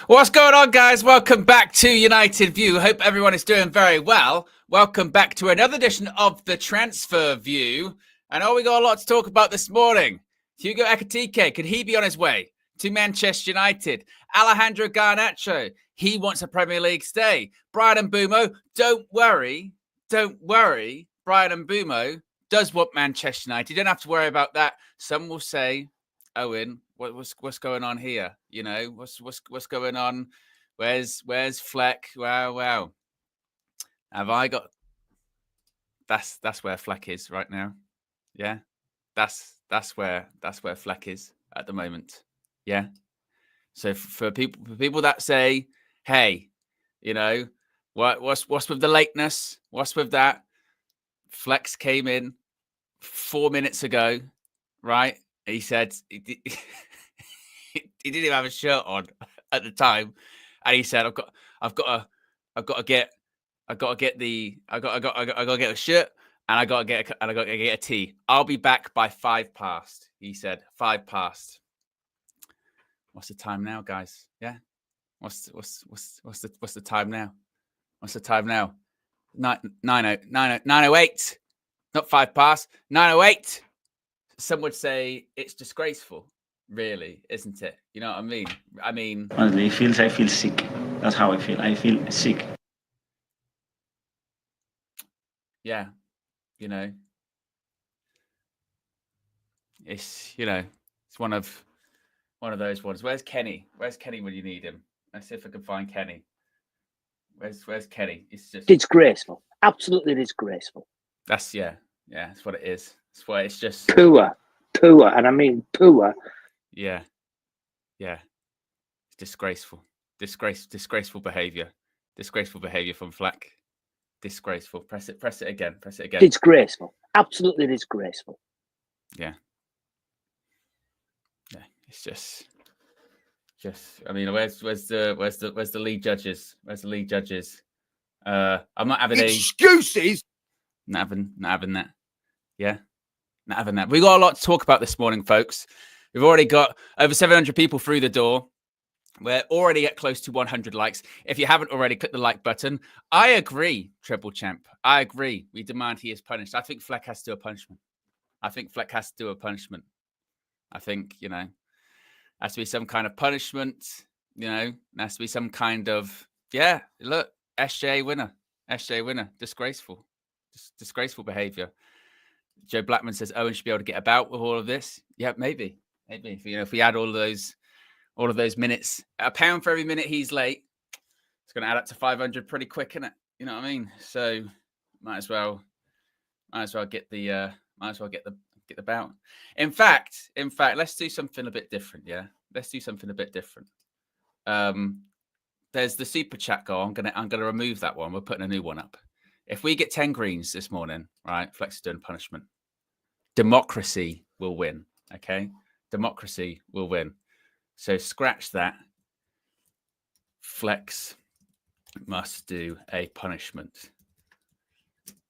What's going on, guys? Welcome back to United View. Hope everyone is doing very well. Welcome back to another edition of the Transfer View. I know we got a lot to talk about this morning. Hugo Ekitike, could he be on his way to Manchester United? Alejandro Garnacho, he wants a Premier League stay. Bryan Mbeumo, don't worry. Bryan Mbeumo does want Manchester United. You don't have to worry about that. Some will say, Owen, what's going on here? You know, what's going on? Where's Fleck? Wow. Have I got? That's where Fleck is right now. Yeah, that's where Fleck is at the moment. Yeah. So for people that say, hey, you know, what's with the lateness? What's with that? Flex came in 4 minutes ago, right? He said he didn't even have a shirt on at the time, and he said, "I've got to get a shirt, and I got to get a tea. I'll be back by 5 past." He said 5 past. What's the time now, guys? Yeah, what's the time now? What's the time now? 9:08, not 5 past. 9:08. Some would say it's disgraceful, really, isn't it? You know what I mean? Honestly, I feel sick. That's how I feel. I feel sick. Yeah, you know, it's one of those ones. Where's Kenny? Where's Kenny when you need him? Let's see if I can find Kenny. Where's Kenny? It's just disgraceful. Absolutely disgraceful. That's that's what it is. That's why it's just poor, and I mean poor. Yeah. It's disgraceful. Disgraceful behaviour. Disgraceful behaviour from Fleck. Disgraceful. Press it again. Disgraceful. Absolutely disgraceful. Yeah. It's just. I mean, where's the lead judges? Where's the lead judges? I'm not having excuses. Not having that. Yeah. Not having that. We got a lot to talk about this morning, folks. We've already got over 700 people through the door. We're already at close to 100 likes. If you haven't already, click the like button. I agree, Triple Champ. I agree. We demand he is punished. I think Fleck has to do a punishment. I think, has to be some kind of punishment. Has to be some kind of, look, SJ winner. Disgraceful. Disgraceful behavior. Joe Blackman says Owen should be able to get about with all of this. Yeah, maybe. If we add all of those minutes, £1 for every minute he's late, it's going to add up to 500 pretty quick, isn't it? You know what I mean? So might as well get the bout. In fact, let's do something a bit different. Yeah, let's do something a bit different. There's the super chat goal. I'm gonna remove that one. We're putting a new one up. If we get 10 greens this morning, right? Flex is doing punishment. Democracy will win. Okay, democracy will win. So scratch that. Flex must do a punishment.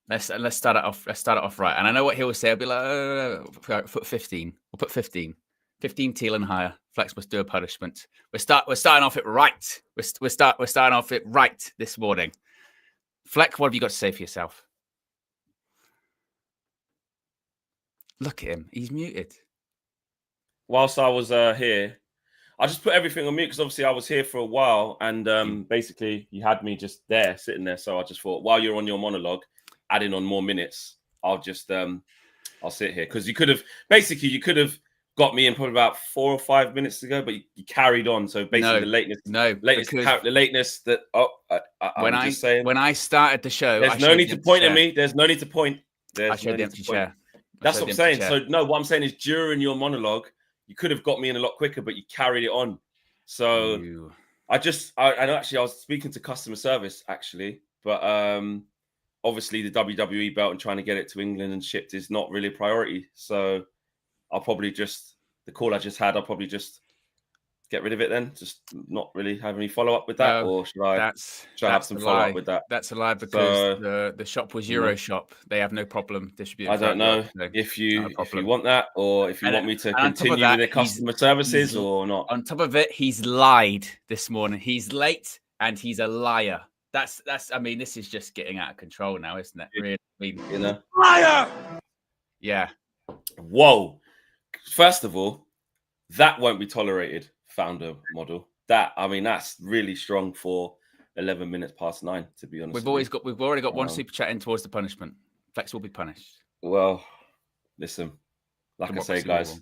Let's start it off. Let's start it off right. And I know what he'll say. I'll be like, put 15. We'll put 15. 15 teal and higher. Flex must do a punishment. We're starting off it right. We're starting off it right this morning. Fleck, what have you got to say for yourself? Look at him. He's muted. Whilst I was here, I just put everything on mute because obviously I was here for a while, and basically you had me just there, sitting there. So I just thought, while you're on your monologue, adding on more minutes, I'll just I'll sit here, because you could have got me in probably about 4 or 5 minutes ago, but you carried on. So basically the lateness that when I started the show, there's no need to point at me. There's no need to point. I showed the empty chair. That's what I'm saying. So no, what I'm saying is during your monologue, you could have got me in a lot quicker, but you carried it on. So I was speaking to customer service actually, but obviously the WWE belt and trying to get it to England and shipped is not really a priority. So I'll probably the call I just had, I'll probably just get rid of it then? Just not really have any follow up with that, No, or should I have some a follow lie. up with that? That's a lie because So, the shop was Euroshop. They have no problem distributing. I don't know if you want that, or if you want me to continue with the customer services or not. On top of it, he's lied this morning. He's late and he's a liar. That's. I mean, this is just getting out of control now, isn't it? Really, You know, liar. Yeah. Whoa. First of all, that won't be tolerated. Founder model. That's really strong for 11 minutes past 9. To be honest, We've already got one super chat in towards the punishment. Flex will be punished. Well, listen, like I say, guys,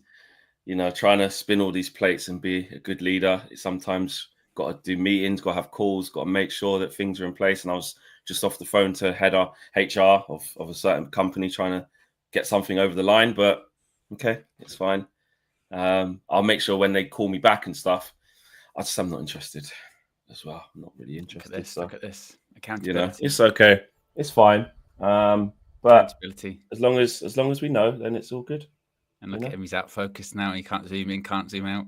trying to spin all these plates and be a good leader, it's sometimes got to do meetings, got to have calls, got to make sure that things are in place. And I was just off the phone to head our HR of a certain company trying to get something over the line, but okay, it's fine. I'll make sure when they call me back and stuff, I'm not interested as well. I'm not really interested. Look at this. Accountability. It's okay. It's fine. But as long as we know, then it's all good. And look at him, he's out focused now. He can't zoom in, can't zoom out.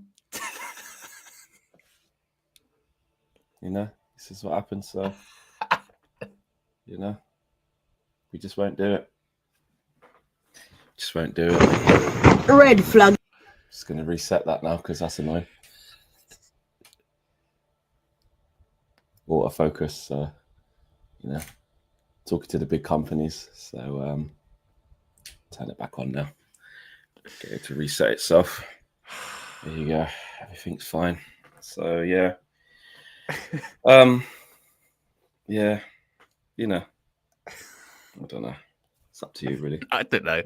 This is what happens. So, we just won't do it. Just won't do it. Red flag. Just going to reset that now because that's annoying. Autofocus, talking to the big companies. So turn it back on now. Get it to reset itself. There you go. Everything's fine. So yeah. Yeah. I don't know. It's up to you, really. I don't know.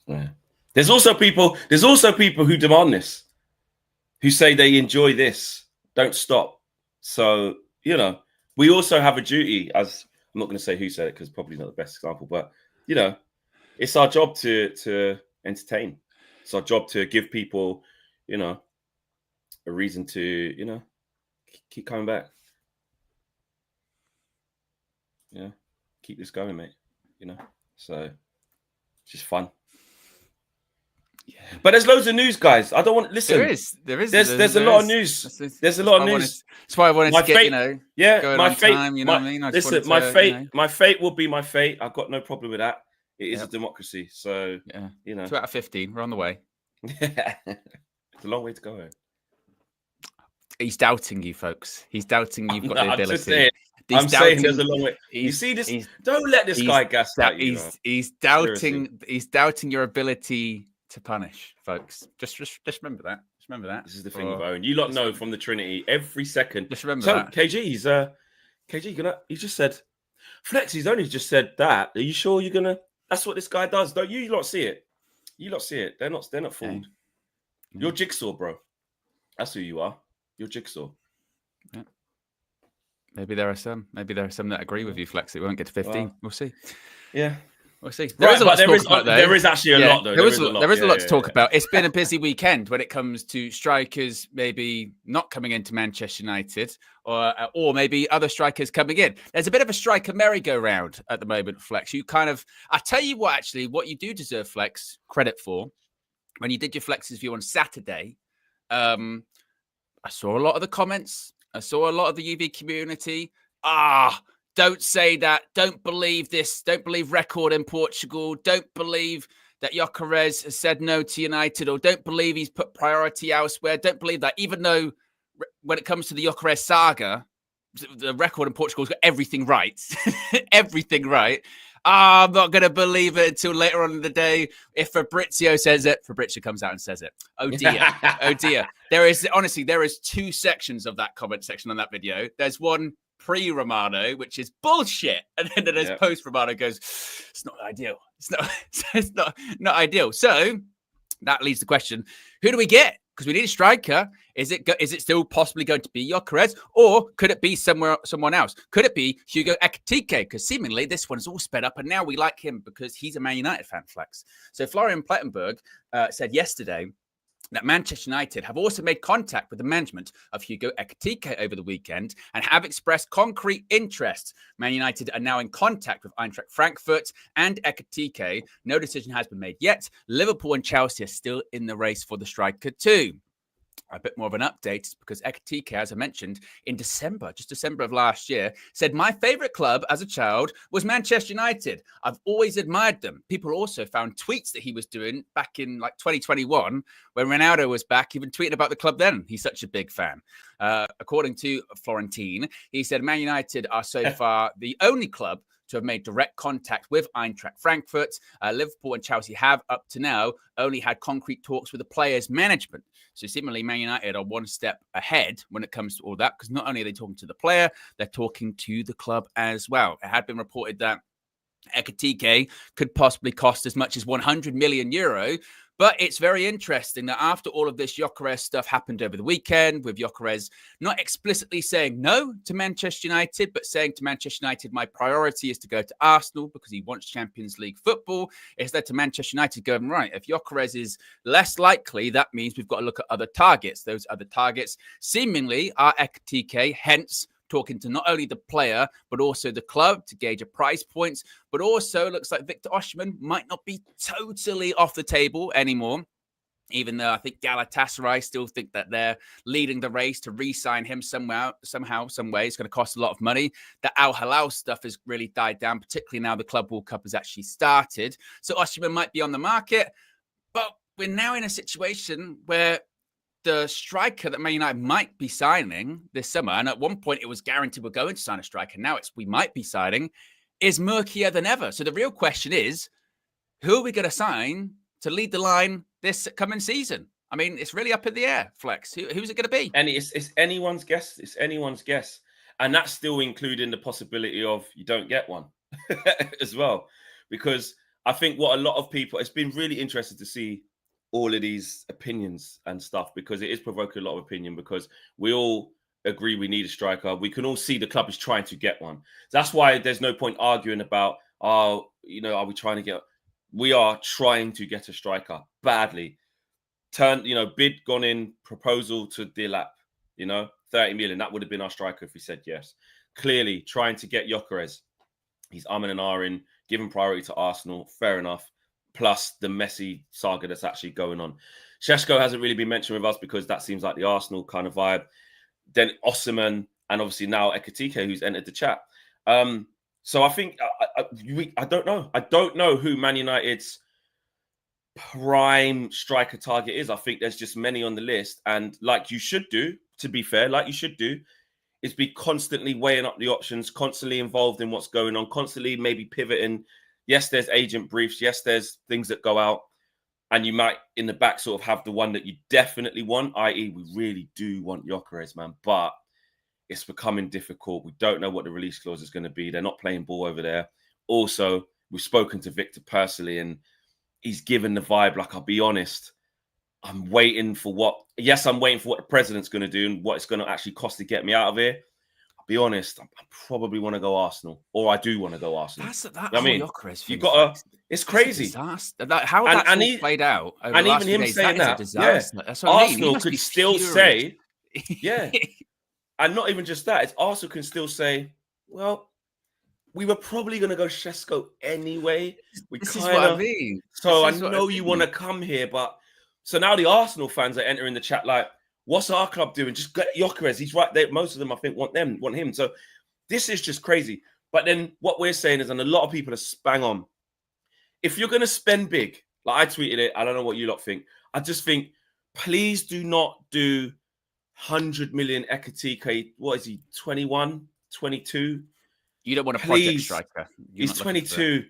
Yeah. There's also people who demand this, who say they enjoy this, don't stop. So, we also have a duty, as I'm not going to say who said it because probably not the best example, but it's our job to entertain. It's our job to give people, a reason to, keep coming back. Yeah. Keep this going, mate. So it's just fun. Yeah. But there's loads of news, guys. I don't want listen. There's a lot of news. There's a lot of news. That's why I wanted to get, going my on fate. Time, you know what I mean? Listen, my fate will be my fate. I've got no problem with that. It is a democracy. So 2 out of 15. We're on the way. It's a long way to go. He's doubting you, folks. He's doubting you've got the ability. I'm saying there's a long way. You see this? Don't let this guy gaslight you. He's doubting. He's doubting your ability to punish, folks. Just remember that. Just remember that. This is the thing with Owen. You lot know from the Trinity every second. Just remember that. KG, he just said, Flex. He's only just said that. Are you sure you're gonna? That's what this guy does. Don't you lot see it? You lot see it. They're not fooled. Yeah. You're Jigsaw, bro. That's who you are. You're Jigsaw. Yeah. Maybe there are some that agree with you, Flex. It won't get to 15. Well, we'll see. Yeah. We'll see. There is actually a lot, though. There is a lot to talk about. It's been a busy weekend when it comes to strikers maybe not coming into Manchester United or maybe other strikers coming in. There's a bit of a striker merry-go-round at the moment, Flex. I tell you what, actually, what you do deserve, Flex, credit for. When you did your Flex's view on Saturday, I saw a lot of the comments. I saw a lot of the UV community. Don't say that. Don't believe this. Don't believe record in Portugal. Don't believe that Gyökeres has said no to United, or don't believe he's put priority elsewhere. Don't believe that, even though when it comes to the Gyökeres saga, the record in Portugal's got everything right. Everything right. I'm not going to believe it until later on in the day. If Fabrizio says it, Fabrizio comes out and says it. Oh, dear. Oh, dear. There is 2 sections of that comment section on that video. There's one pre-Romano, which is bullshit. And then there's post-Romano goes, it's not ideal. It's not ideal. So that leaves the question, who do we get? Because we need a striker. Is it still possibly going to be Gyökeres, or could it be someone else? Could it be Hugo Ekitike? Because seemingly this one's all sped up, and now we like him because he's a Man United fan, Flex. So Florian Plettenberg said yesterday that Manchester United have also made contact with the management of Hugo Ekitike over the weekend and have expressed concrete interest. Man United are now in contact with Eintracht Frankfurt and Ekitike. No decision has been made yet. Liverpool and Chelsea are still in the race for the striker too. A bit more of an update because Ekitike, as I mentioned, in December of last year, said, my favorite club as a child was Manchester United. I've always admired them. People also found tweets that he was doing back in like 2021 when Ronaldo was back, even tweeting about the club then. He's such a big fan. According to Florentine, he said Man United are so far the only club to have made direct contact with Eintracht Frankfurt. Liverpool and Chelsea have, up to now, only had concrete talks with the players' management. So seemingly Man United are one step ahead when it comes to all that, because not only are they talking to the player, they're talking to the club as well. It had been reported that Ekitike could possibly cost as much as 100 million euro. But it's very interesting that after all of this Gyökeres stuff happened over the weekend, with Gyökeres not explicitly saying no to Manchester United, but saying to Manchester United, my priority is to go to Arsenal because he wants Champions League football, it's led to Manchester United going, right, if Gyökeres is less likely, that means we've got to look at other targets. Those other targets seemingly are Ekitike, hence talking to not only the player, but also the club to gauge a price point. But also looks like Victor Osimhen might not be totally off the table anymore, even though I think Galatasaray still think that they're leading the race to re-sign him somehow, some way. It's going to cost a lot of money. The Al Hilal stuff has really died down, particularly now the Club World Cup has actually started. So Osimhen might be on the market, but we're now in a situation where the striker that Man United might be signing this summer, and at one point it was guaranteed we're going to sign a striker, now it's we might be signing, is murkier than ever. So the real question is, who are we going to sign to lead the line this coming season? I mean, it's really up in the air, Flex. Who's it going to be? And it's anyone's guess. It's anyone's guess. And that's still including the possibility of you don't get one as well. Because I think what a lot of people, it's been really interesting to see all of these opinions and stuff, because it is provoking a lot of opinion, because we all agree we need a striker. We can all see the club is trying to get one. That's why there's no point arguing about, are we trying to get, we are trying to get a striker badly. Bid gone in, proposal to Dilap, 30 million. That would have been our striker if we said yes. Clearly trying to get Gyökeres. He's umming and ahhing, giving priority to Arsenal. Fair enough. Plus the Messi saga that's actually going on. Šeško hasn't really been mentioned with us because that seems like the Arsenal kind of vibe. Then Osimhen, and obviously now Ekitike, who's entered the chat. So I think, I don't know. I don't know who Man United's prime striker target is. I think there's just many on the list. And like you should do, to be fair, is be constantly weighing up the options, constantly involved in what's going on, constantly maybe pivoting. Yes, there's agent briefs. Yes, there's things that go out. And you might, in the back, sort of have the one that you definitely want, i.e. we really do want Gyökeres, man. But it's becoming difficult. We don't know what the release clause is going to be. They're not playing ball over there. Also, we've spoken to Victor personally, and he's given the vibe, like, I'll be honest, I'm waiting for what the president's going to do and what it's going to actually cost to get me out of here. Be honest, I probably want to go Arsenal, or I do want to go Arsenal. That's that. I mean, you've got it's crazy. How that's all played out. Over and the even him days, saying that, that's Arsenal could still say, yeah, and not even just that. It's Arsenal can still say, well, we were probably going to go Šeško anyway. This is what I mean. So I know you want to come here, but so now the Arsenal fans are entering the chat like, what's our club doing? Just get Gyökeres. He's right there. Most of them, I think, want him. So this is just crazy. But then what we're saying is, and a lot of people are spang on, if you're going to spend big, like I tweeted it, I don't know what you lot think. I just think, please do not do 100 million Ekitike. What is he, 21, 22? You don't want a project striker. He's 22.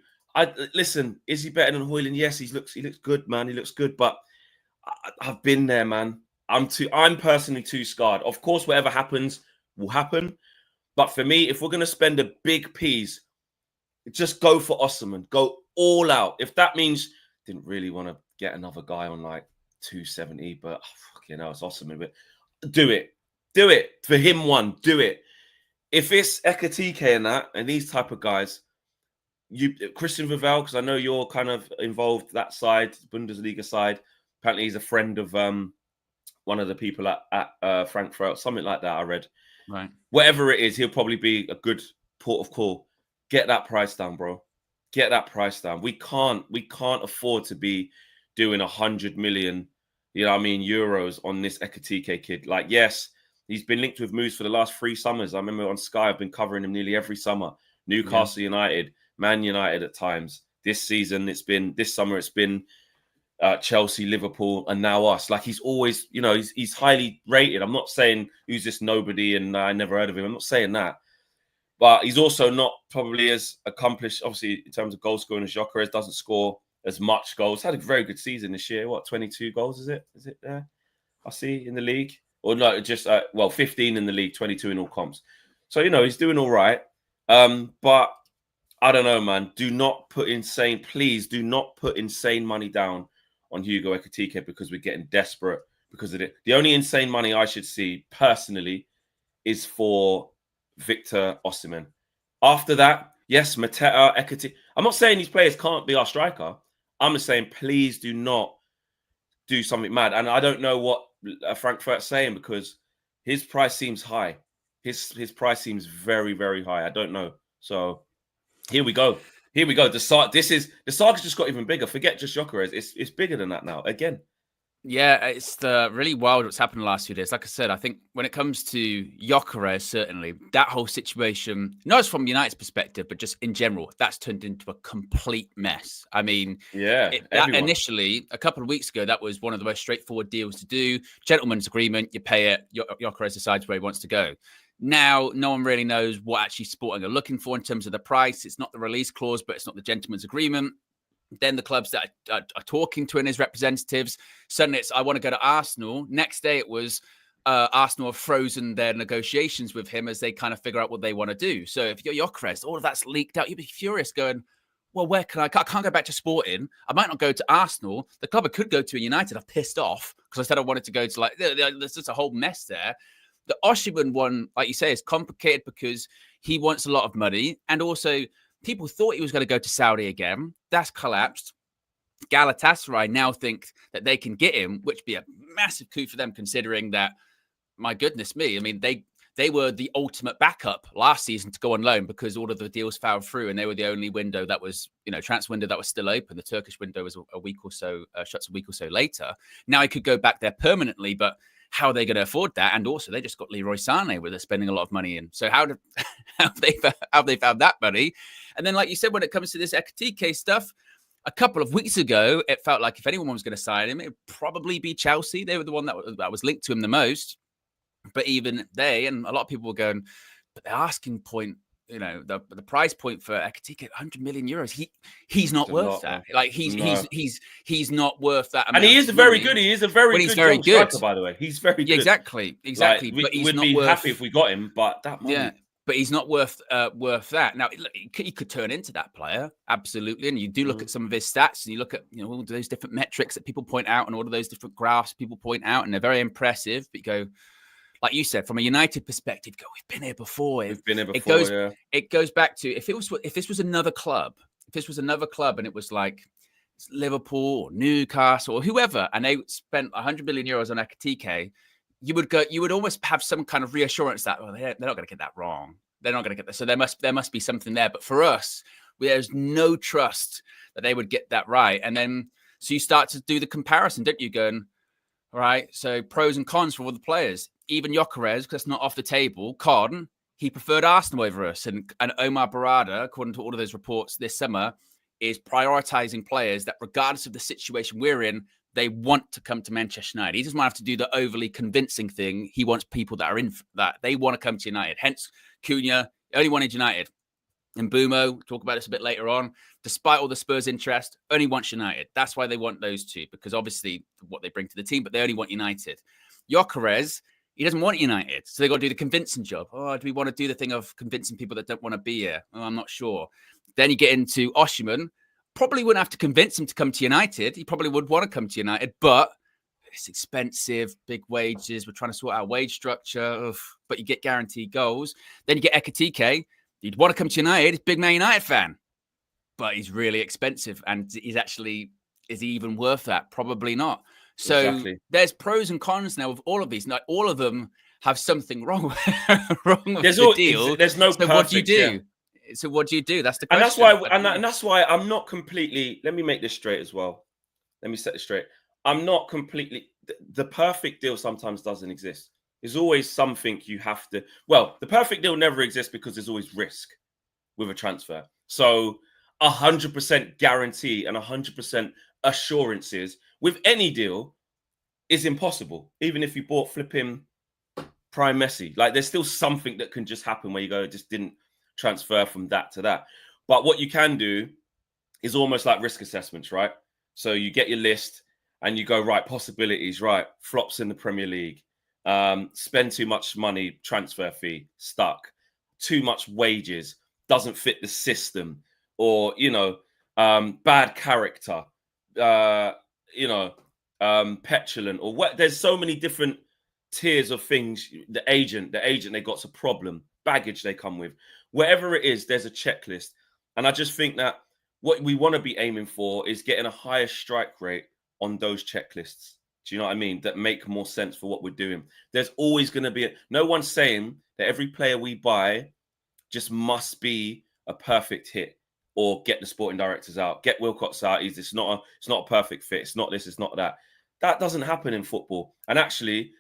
Listen, is he better than Højlund? Yes, he looks good, man. He looks good. But I've been there, man. I'm personally too scarred. Of course, whatever happens will happen. But for me, if we're going to spend a big piece, just go for Osimhen. Go all out. If that means, didn't really want to get another guy on like 270, but it's Osimhen. But do it. Do it. For him, do it. If it's Ekitike and these type of guys, Christian Vival, because I know you're kind of involved that side, Bundesliga side, Apparently, he's a friend of one of the people at Frankfurt, something like that. I read. Right. Whatever it is, he'll probably be a good port of call. Get that price down, bro. Get that price down. We can't afford to be doing 100 million, euros on this Ekitike kid. Like, yes, he's been linked with moves for the last 3 summers. I remember on Sky, I've been covering him nearly every summer. Newcastle United, Man United at times. This summer it's been Chelsea, Liverpool, and now us. Like, he's always, he's highly rated. I'm not saying who's this nobody and I never heard of him. I'm not saying that. But he's also not probably as accomplished, obviously, in terms of goal scoring as Gyökeres. Doesn't score as much goals. Had a very good season this year. What, 22 goals is it? Is it there? I see in the league. Or no, just, 15 in the league, 22 in all comps. So, he's doing all right. But I don't know, man. Please do not put insane money down on Hugo Ekitike because we're getting desperate because of it. The only insane money I should see personally is for Victor Osimhen. After that, yes, Mateta, Ekitike. I'm not saying these players can't be our striker. I'm just saying, please do not do something mad. And I don't know what Frankfurt's saying because his price seems high. His price seems very, very high. I don't know. So here we go. The saga's just got even bigger. Forget just Gyökeres. It's bigger than that now. Again. Yeah, it's really wild what's happened the last few days. Like I said, I think when it comes to Gyökeres, certainly that whole situation, not just from United's perspective, but just in general, that's turned into a complete mess. I mean, that initially, a couple of weeks ago, that was one of the most straightforward deals to do. Gentleman's agreement, you pay it, Gyökeres decides where he wants to go. Now, no one really knows what actually Sporting are looking for in terms of the price. It's not the release clause, but it's not the gentleman's agreement. Then the clubs that are talking to him as representatives, suddenly it's, I want to go to Arsenal. Next day it was Arsenal have frozen their negotiations with him as they kind of figure out what they want to do. So if you're Gyökeres, all of that's leaked out. You'd be furious going, well, where can I can't go back to Sporting. I might not go to Arsenal. The club I could go to United. I'm pissed off because I said I wanted to go to there's just a whole mess there. The Osimhen one, like you say, is complicated because he wants a lot of money. And also, people thought he was going to go to Saudi again. That's collapsed. Galatasaray now think that they can get him, which would be a massive coup for them, considering that, my goodness me, I mean, they were the ultimate backup last season to go on loan because all of the deals fell through and they were the only window that was, transfer window that was still open. The Turkish window was a week or so, shuts a week or so later. Now he could go back there permanently, but how are they going to afford that? And also, they just got Leroy Sané, where they're spending a lot of money in. So how have they found that money? And then, like you said, when it comes to this Ekitike stuff, a couple of weeks ago, it felt like if anyone was going to sign him, it would probably be Chelsea. They were the one that was linked to him the most. But even they, and a lot of people were going, but the asking point, the price point for Ekitike, 100 million euros. He's not worth that. Like he's not worth that. And he is very good. He is a very good striker, by the way. He's very good. Exactly. Like, but he's we'd not be worth, happy if we got him, but that money. Yeah, but he's not worth that. Now he could turn into that player, absolutely. And you do look at some of his stats, and you look at all those different metrics that people point out, and all of those different graphs people point out, and they're very impressive. But you go, like you said, from a United perspective, we've been here before. It goes back to if this was another club, and it was like Liverpool or Newcastle or whoever, and they spent 100 million euros on Ekitike, you would almost have some kind of reassurance that they're not going to get that wrong. They're not going to get that. So there must be something there. But for us, there's no trust that they would get that right. And then so you start to do the comparison, don't you? Going, all right, so pros and cons for all the players. Even Gyökeres, because that's not off the table, he preferred Arsenal over us. And Omar Barada, according to all of those reports this summer, is prioritizing players that, regardless of the situation we're in, they want to come to Manchester United. He doesn't want to have to do the overly convincing thing. He wants people that are in that. They want to come to United. Hence, Cunha only wanted United. And Mbeumo, we'll talk about this a bit later on, despite all the Spurs interest, only wants United. That's why they want those two, because obviously what they bring to the team, but they only want United. Gyökeres, he doesn't want United, so they got to do the convincing job. Oh, do we want to do the thing of convincing people that don't want to be here? Oh, I'm not sure. Then you get into Osimhen. Probably wouldn't have to convince him to come to United. He probably would want to come to United, but it's expensive, big wages. We're trying to sort out wage structure, but you get guaranteed goals. Then you get Ekitike. He'd want to come to United. He's a big Man United fan, but he's really expensive. And is he even worth that? Probably not. So Exactly. there's pros and cons now with all of these. Like all of them have something wrong with There's the deal. there's no So what do you perfect, do? yeah. So what do you do? That's the And that's question. why, and that's why I'm not completely. Let me make this straight as well. Let me set it straight. I'm not completely. The perfect deal sometimes doesn't exist. There's always something you have to. Well, the perfect deal never exists because there's always risk with a transfer. So 100% guarantee and 100% assurances with any deal is impossible. Even if you bought flipping prime Messi, like there's still something that can just happen where you go, it just didn't transfer from that to that. But what you can do is almost like risk assessments, right? So you get your list and you go, right, possibilities, right, flops in the Premier League, spend too much money, transfer fee, stuck, too much wages, doesn't fit the system, or, bad character, petulant, or what. There's so many different tiers of things. The agent, they got a problem, baggage they come with, whatever it is, there's a checklist. And I just think that what we want to be aiming for is getting a higher strike rate on those checklists. Do you know what I mean? That make more sense for what we're doing. There's always going to be no one's saying that every player we buy just must be a perfect hit, or get the sporting directors out, get Wilcox out. It's not a perfect fit. It's not this. It's not that. That doesn't happen in football. And actually,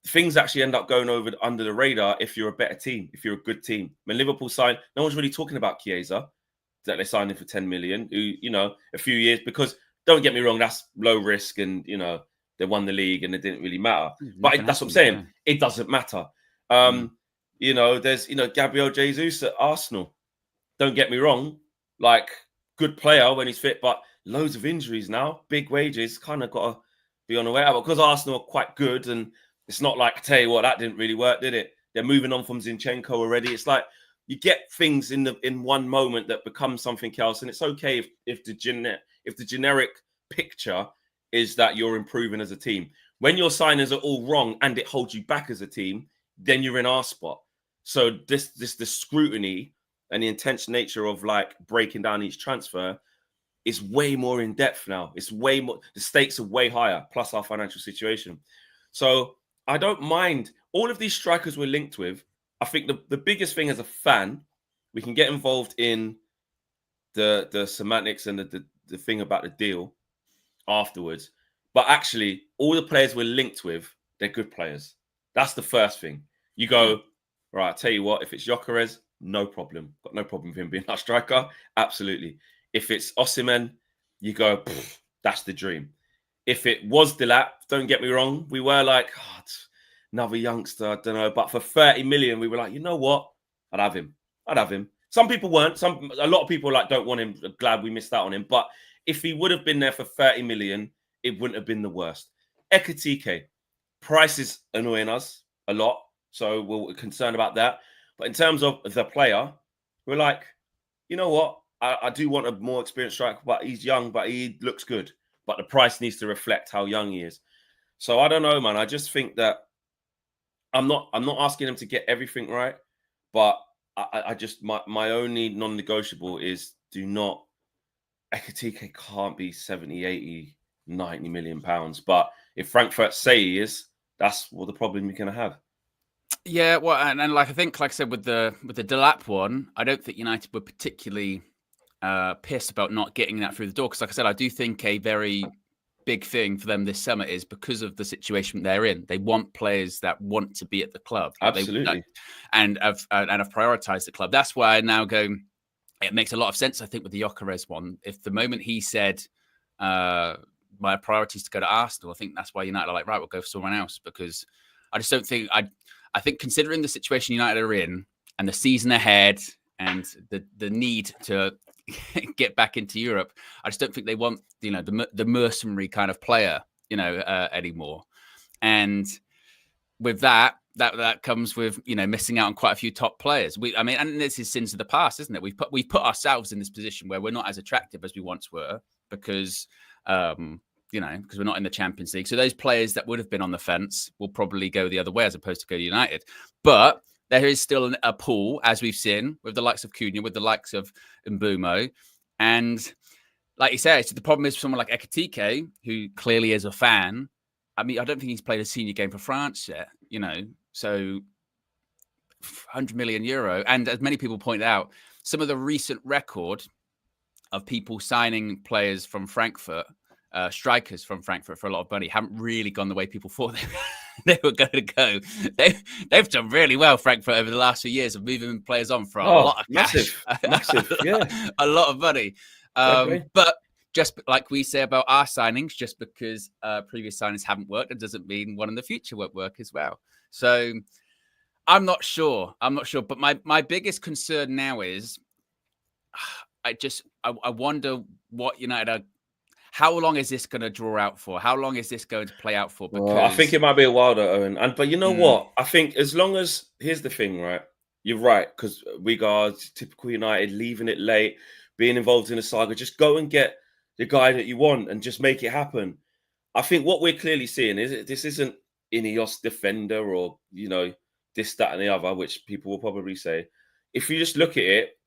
things actually end up going under the radar if you're a better team, if you're a good team. When Liverpool signed, no one's really talking about Chiesa, that they signed him for 10 million, who, a few years, because don't get me wrong, that's low risk, and, they won the league and it didn't really matter. But that's what I'm saying. Yeah. It doesn't matter. There's, Gabriel Jesus at Arsenal. Don't get me wrong, like, good player when he's fit, but loads of injuries now, big wages, kind of got to be on the way out. But because Arsenal are quite good, and it's not like, I tell you what, that didn't really work, did it? They're moving on from Zinchenko already. It's like you get things in one moment that become something else, and it's okay if the generic picture is that you're improving as a team. When your signings are all wrong and it holds you back as a team, then you're in our spot. So the scrutiny and the intense nature of like breaking down each transfer is way more in depth now. It's way more, the stakes are way higher, plus our financial situation. So I don't mind all of these strikers we're linked with. I think the biggest thing as a fan, we can get involved in the semantics and the thing about the deal afterwards. But actually, all the players we're linked with, they're good players. That's the first thing. You go, right, I'll tell you what, if it's Gyökeres, no problem. Got no problem with him being our striker. Absolutely. If it's Osimhen, you go, that's the dream. If it was Delap, don't get me wrong, we were like, another youngster, I don't know. But for 30 million, we were like, you know what? I'd have him. Some people weren't. A lot of people like don't want him. Glad we missed out on him. But if he would have been there for 30 million, it wouldn't have been the worst. Ekitike, price is annoying us a lot, so we're concerned about that. But in terms of the player, we're like, you know what? I do want a more experienced striker, but he's young, but he looks good. But the price needs to reflect how young he is. So I don't know, man. I just think that I'm not asking him to get everything right, but I just my only non-negotiable is Ekitike can't be 70, 80, 90 million pounds. But if Frankfurt say he is, that's what the problem you're going to have. Yeah, well, and like I said, with the Delap one, I don't think United were particularly pissed about not getting that through the door. Because like I said, I do think a very big thing for them this summer is because of the situation they're in. They want players that want to be at the club. Absolutely. And have prioritized the club. That's why I now go, it makes a lot of sense, I think, with the Gyökeres one. If the moment he said, my priority is to go to Arsenal, I think that's why United are like, right, we'll go for someone else. Because I just don't think, I think considering the situation United are in and the season ahead and the need to get back into Europe, I just don't think they want, the mercenary kind of player, anymore. And with that comes with, missing out on quite a few top players. And this is sins of the past, isn't it? We've put ourselves in this position where we're not as attractive as we once were because, because we're not in the Champions League. So those players that would have been on the fence will probably go the other way as opposed to go to United. But there is still a pool, as we've seen, with the likes of Cunha, with the likes of Mbeumo. And like you say, so the problem is someone like Ekitike, who clearly is a fan, I mean, I don't think he's played a senior game for France yet, you know, so 100 million euro. And as many people point out, some of the recent record of people signing players from Frankfurt, strikers from Frankfurt for a lot of money, haven't really gone the way people thought they were going to go. They've done really well, Frankfurt, over the last few years of moving players on for a lot of massive, cash. massive, yeah, a lot of money. But just like we say about our signings, just because previous signings haven't worked, it doesn't mean one in the future won't work as well. So I'm not sure. But my biggest concern now is I wonder what United are. How long is this going to draw out for? How long is this going to play out for? Because I think it might be a while though, Owen. But you know what? I think as long as here's the thing, right? You're right, because we got typical United leaving it late, being involved in a saga. Just go and get the guy that you want and just make it happen. I think what we're clearly seeing is this isn't Ineos defender or this, that, and the other, which people will probably say. If you just look at it.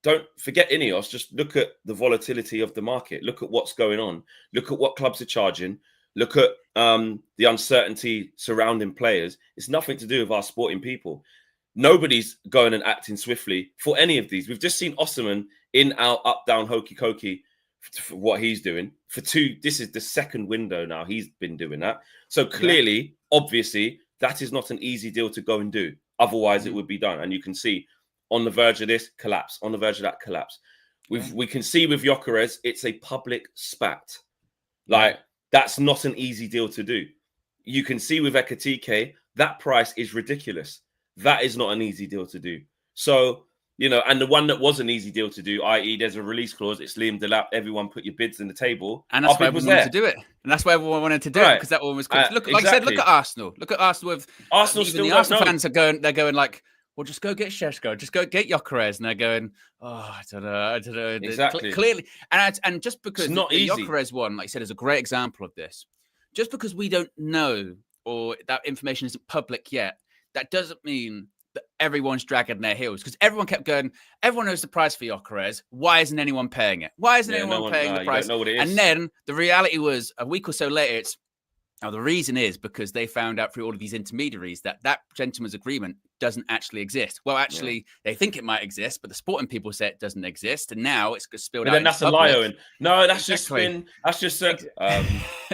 Don't forget Ineos. Just look at the volatility of the market. Look at what's going on. Look at what clubs are charging. Look at the uncertainty surrounding players. It's nothing to do with our sporting people. Nobody's going and acting swiftly for any of these. We've just seen Osimhen in, out, up, down, hokey cokey for what he's doing. This is the second window now he's been doing that. So clearly, obviously, that is not an easy deal to go and do. Otherwise, it would be done. And you can see on the verge of this, collapse. On the verge of that, collapse. We can see with Gyökeres, it's a public spat. Like, that's not an easy deal to do. You can see with Ekitike, that price is ridiculous. That is not an easy deal to do. So, and the one that was an easy deal to do, i.e. there's a release clause, it's Liam Delap, everyone put your bids in the table. And that's why everyone wanted to do it. And that's why everyone wanted to do it, because that one was quick. Look, like I said, look at Arsenal. Look at Arsenal with Arsenal. Even the Arsenal fans are going like, well, just go get Šeško, just go get Gyökeres, and they're going, I don't know. Exactly. Clearly, and just because it's not the easy. Gyökeres one, like I said, is a great example of this. Just because we don't know or that information isn't public yet, that doesn't mean that everyone's dragging their heels. Because everyone kept going, everyone knows the price for Gyökeres. Why isn't anyone paying it? Why isn't anyone paying the price? Don't know what it is. And then the reality was a week or so later, the reason is because they found out through all of these intermediaries that gentleman's agreement doesn't actually exist. Well, actually, they think it might exist, but the sporting people say it doesn't exist, and now it's spilled out. Then that's a lie, Owen. No, that's exactly. just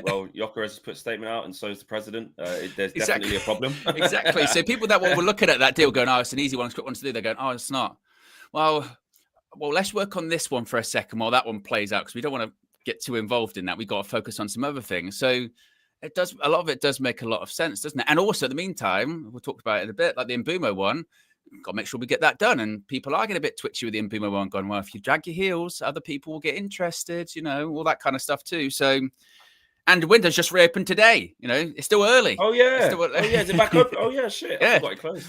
well, Gyökeres has put a statement out, and so is the president. There's definitely a problem. Exactly. So people that were looking at that deal going, it's an easy one, it's a quick one to do. They're going, it's not. Well, let's work on this one for a second while that one plays out, because we don't want to get too involved in that. We've got to focus on some other things. So a lot of it does make a lot of sense, doesn't it? And also, in the meantime, we'll talk about it in a bit, like the Mbeumo one, got to make sure we get that done. And people are getting a bit twitchy with the Mbeumo one, going, well, if you drag your heels, other people will get interested, all that kind of stuff too. So, and the window's just reopened today. It's still early. Oh, yeah. Is it back open? Oh, yeah, shit. I forgot it closed.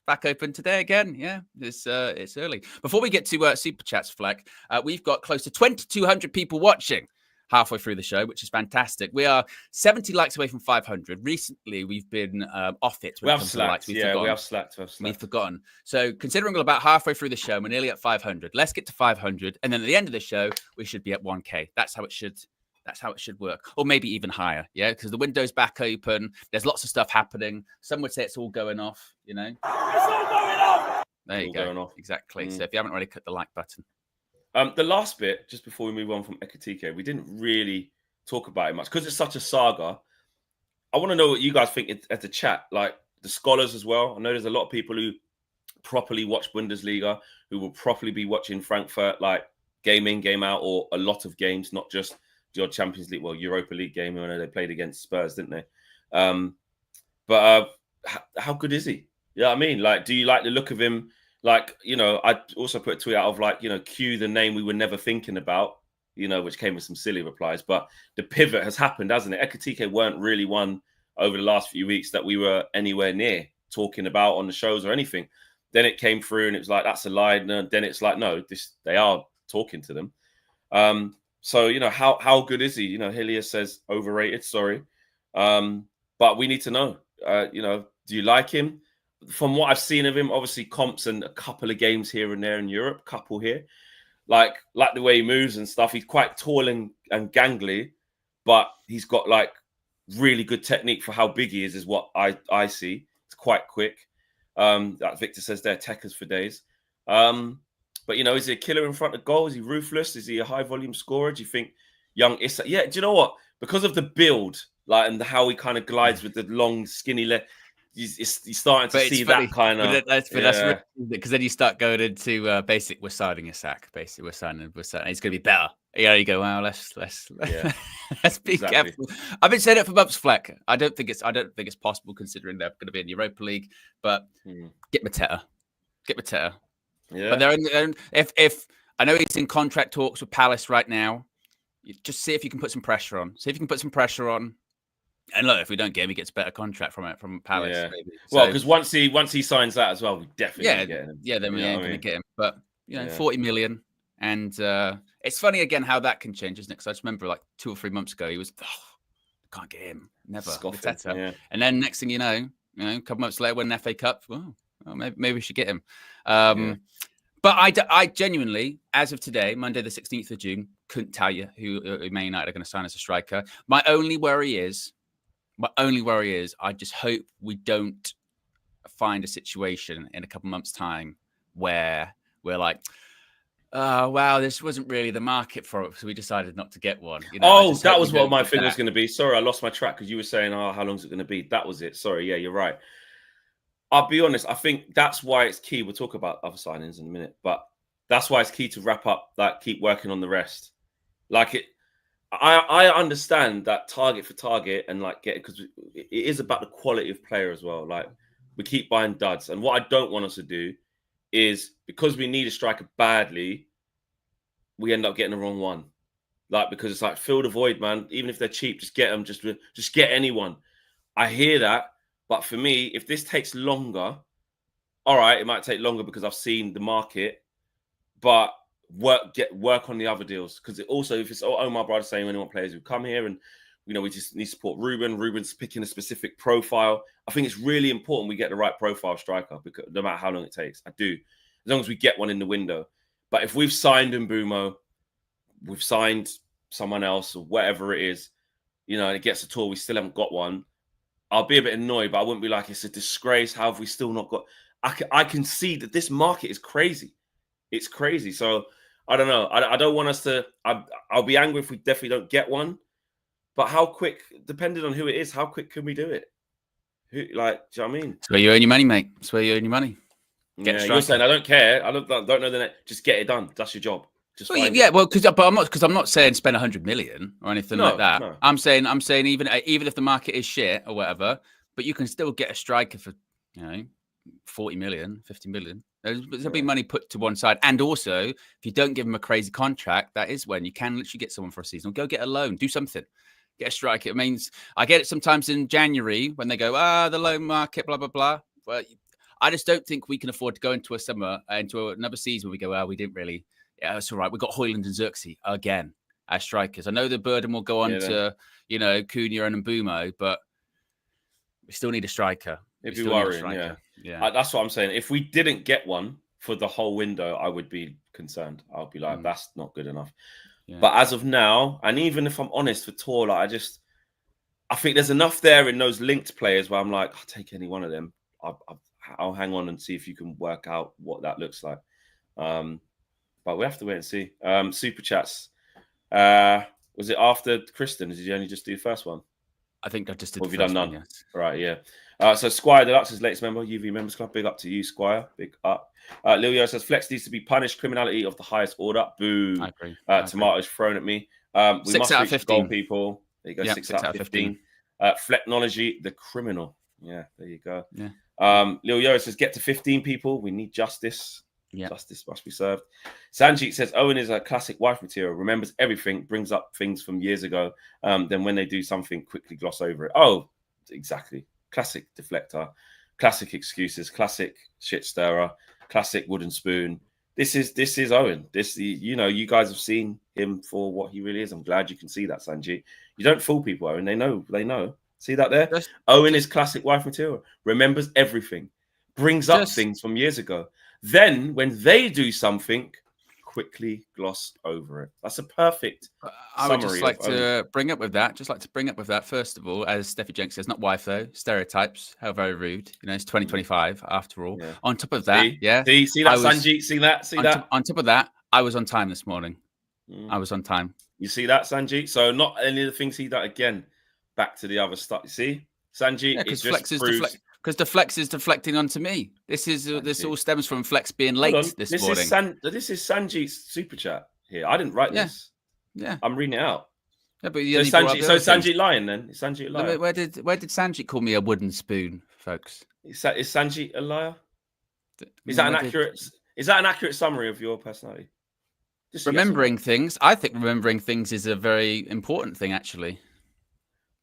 Back open today again. Yeah, it's early. Before we get to Super Chats, Fleck, we've got close to 2,200 people watching halfway through the show, which is fantastic. We are 70 likes away from 500. Recently, we've been off it. We have slacked. We have slacked. We've forgotten. So considering we're about halfway through the show, we're nearly at 500. Let's get to 500. And then at the end of the show, we should be at 1K. That's how it should work. Or maybe even higher. Yeah, because the window's back open. There's lots of stuff happening. Some would say it's all going off, It's all going off. There you go. Exactly. So if you haven't already clicked the like button. The last bit, just before we move on from Ekitike, we didn't really talk about it much because it's such a saga. I want to know what you guys think at the chat, like the scholars as well. I know there's a lot of people who properly watch Bundesliga, who will properly be watching Frankfurt, like game in, game out, or a lot of games, not just your Champions League, Europa League game. I know they played against Spurs, didn't they? But how good is he? Yeah, I mean, like, do you like the look of him? Like, I also put a tweet out of cue the name we were never thinking about, which came with some silly replies. But the pivot has happened, hasn't it? Ekitike weren't really one over the last few weeks that we were anywhere near talking about on the shows or anything. Then it came through and it was like, that's a lie. And then it's like, no, they are talking to them. So, how good is he? Hillier says overrated, sorry. But we need to know, do you like him? From what I've seen of him, obviously comps and a couple of games here and there in Europe, couple here, like the way he moves and stuff. He's quite tall and gangly, but he's got really good technique for how big he is what I see. It's quite quick. That Victor says they're techers for days. But you know, is he a killer in front of goal? Is he ruthless? Is he a high volume scorer? Do you think young Issa? Yeah, do you know what? Because of the build, like, and how he kind of glides with the long, skinny leg, he's starting to see that kind of. That's really, because then you start going into basic. We're signing a sack. Basically, we're signing. He's going to be better. Yeah, you go. Well, let's let's be careful. I've been saying it for months, Fleck. I don't think it's possible considering they're going to be in Europa League. But get Mateta. Yeah. But they're in, if I know he's in contract talks with Palace right now, you just see if you can put some pressure on. And look, if we don't get him, he gets a better contract from Palace. Yeah. Maybe. Well, because once he signs that as well, we definitely get him. Yeah, then we ain't going to get him. But 40 million, and it's funny again how that can change, isn't it? Because I just remember like 2 or 3 months ago, he was, can't get him, never. And then next thing you know, a couple months later, when an FA Cup, well, maybe we should get him. But I genuinely, as of today, Monday the 16th of June, couldn't tell you who Man United are going to sign as a striker. My only worry is, I just hope we don't find a situation in a couple months' time where we're like, oh, wow, this wasn't really the market for it, so we decided not to get one. That was what my thing was going to be. Sorry, I lost my track because you were saying, how long is it going to be? That was it. Sorry, yeah, you're right. I'll be honest, I think that's why it's key. We'll talk about other signings in a minute, but that's why it's key to wrap up, like, keep working on the rest. Like, I understand that target for target and like because it is about the quality of player as well. Like, we keep buying duds, and what I don't want us to do is, because we need a striker badly, we end up getting the wrong one. Like, because it's like, fill the void, man. Even if they're cheap, just get them. Just get anyone. I hear that. But for me, if this takes longer, all right, it might take longer because I've seen the market, but work on the other deals. Because also, if it's Omar Brother saying we want players who come here and, we just need to support Ruben. Ruben's picking a specific profile. I think it's really important we get the right profile striker, because no matter how long it takes. I do. As long as we get one in the window. But if we've signed Mbeumo, we've signed someone else or whatever it is, and it gets a tour, we still haven't got one, I'll be a bit annoyed, but I wouldn't be like, it's a disgrace. How have we still not got... I can see that this market is crazy. It's crazy. So, I don't know. I don't want us to... I'll be angry if we definitely don't get one. But how quick, depending on who it is, how quick can we do it? Do you know what I mean? It's where you earn your money, mate. It's where you earn your money. You're saying, I don't care. I don't know the net. Just get it done. That's your job. Because I'm not saying spend 100 million or anything like that. No. I'm saying even if the market is shit or whatever, but you can still get a striker for 40 million, 50 million. There'll be money put to one side, and also if you don't give them a crazy contract, that is when you can literally get someone for a season. Or go get a loan, do something, get a striker. It means I get it sometimes in January when they go, the loan market, blah blah blah. But I just don't think we can afford to go into another season where we go, we didn't really. Yeah, it's all right. We've got Højlund and Xerxes again as strikers. I know the burden will go on to, Cunha and Mbeumo, but we still need a striker. It'd be worrying, yeah. That's what I'm saying. If we didn't get one for the whole window, I would be concerned. I'll be like, that's not good enough. Yeah. But as of now, and even if I'm honest for Tor, I think there's enough there in those linked players where I'm like, I'll take any one of them. I'll hang on and see if you can work out what that looks like. But we have to wait and see. Super chats. Was it after Kristen? Did you only just do the first one? I think I just did. Or have you done none? Yes. Right, yeah. So Squire Deluxe is latest member, UV Members Club. Big up to you, Squire. Big up. Lilio says Flex needs to be punished. Criminality of the highest order. Boo. I agree. Tomatoes thrown at me. We 6 must out of 15. Goal people. There you go. Yep, 6 out of 15. Flecknology, the criminal. Yeah, there you go. Yeah. Lil Yo says get to 15 people. We need justice. Yeah. Justice must be served. Sanjit says Owen is a classic wife material, remembers everything, brings up things from years ago. Then when they do something, quickly gloss over it. Oh, exactly. Classic deflector, classic excuses, classic shit stirrer, classic wooden spoon. This is Owen. You guys have seen him for what he really is. I'm glad you can see that, Sanjit. You don't fool people, Owen. They know. See that there? Owen is classic wife material. Remembers everything. Brings up things from years ago. Then, when they do something, quickly gloss over it. That's a perfect I would just summary like of Owen. to bring up with that, first of all, as Steffi Jenks says, not wife though, stereotypes, how very rude. You know, it's 2025 after all. Yeah. On top of that, See yeah. that, Sanjeet? See that? On top of that, I was on time this morning. I was on time. You see that, Sanjeet? So not any of the things he done again. Back to the other stuff. You see, Sanjeet, Yeah, because Flex because the Flex is deflecting onto me. This all stems from Flex being late this morning. This is Sanjeet's super chat here. I didn't write this. Yeah, I'm reading it out. Yeah, but Sanjeet lying then? Is Sanjeet a liar? Where did Sanjeet call me a wooden spoon, folks? Is Sanjeet a liar? Is that an accurate summary of your personality? Remembering things. I think remembering things is a very important thing, actually.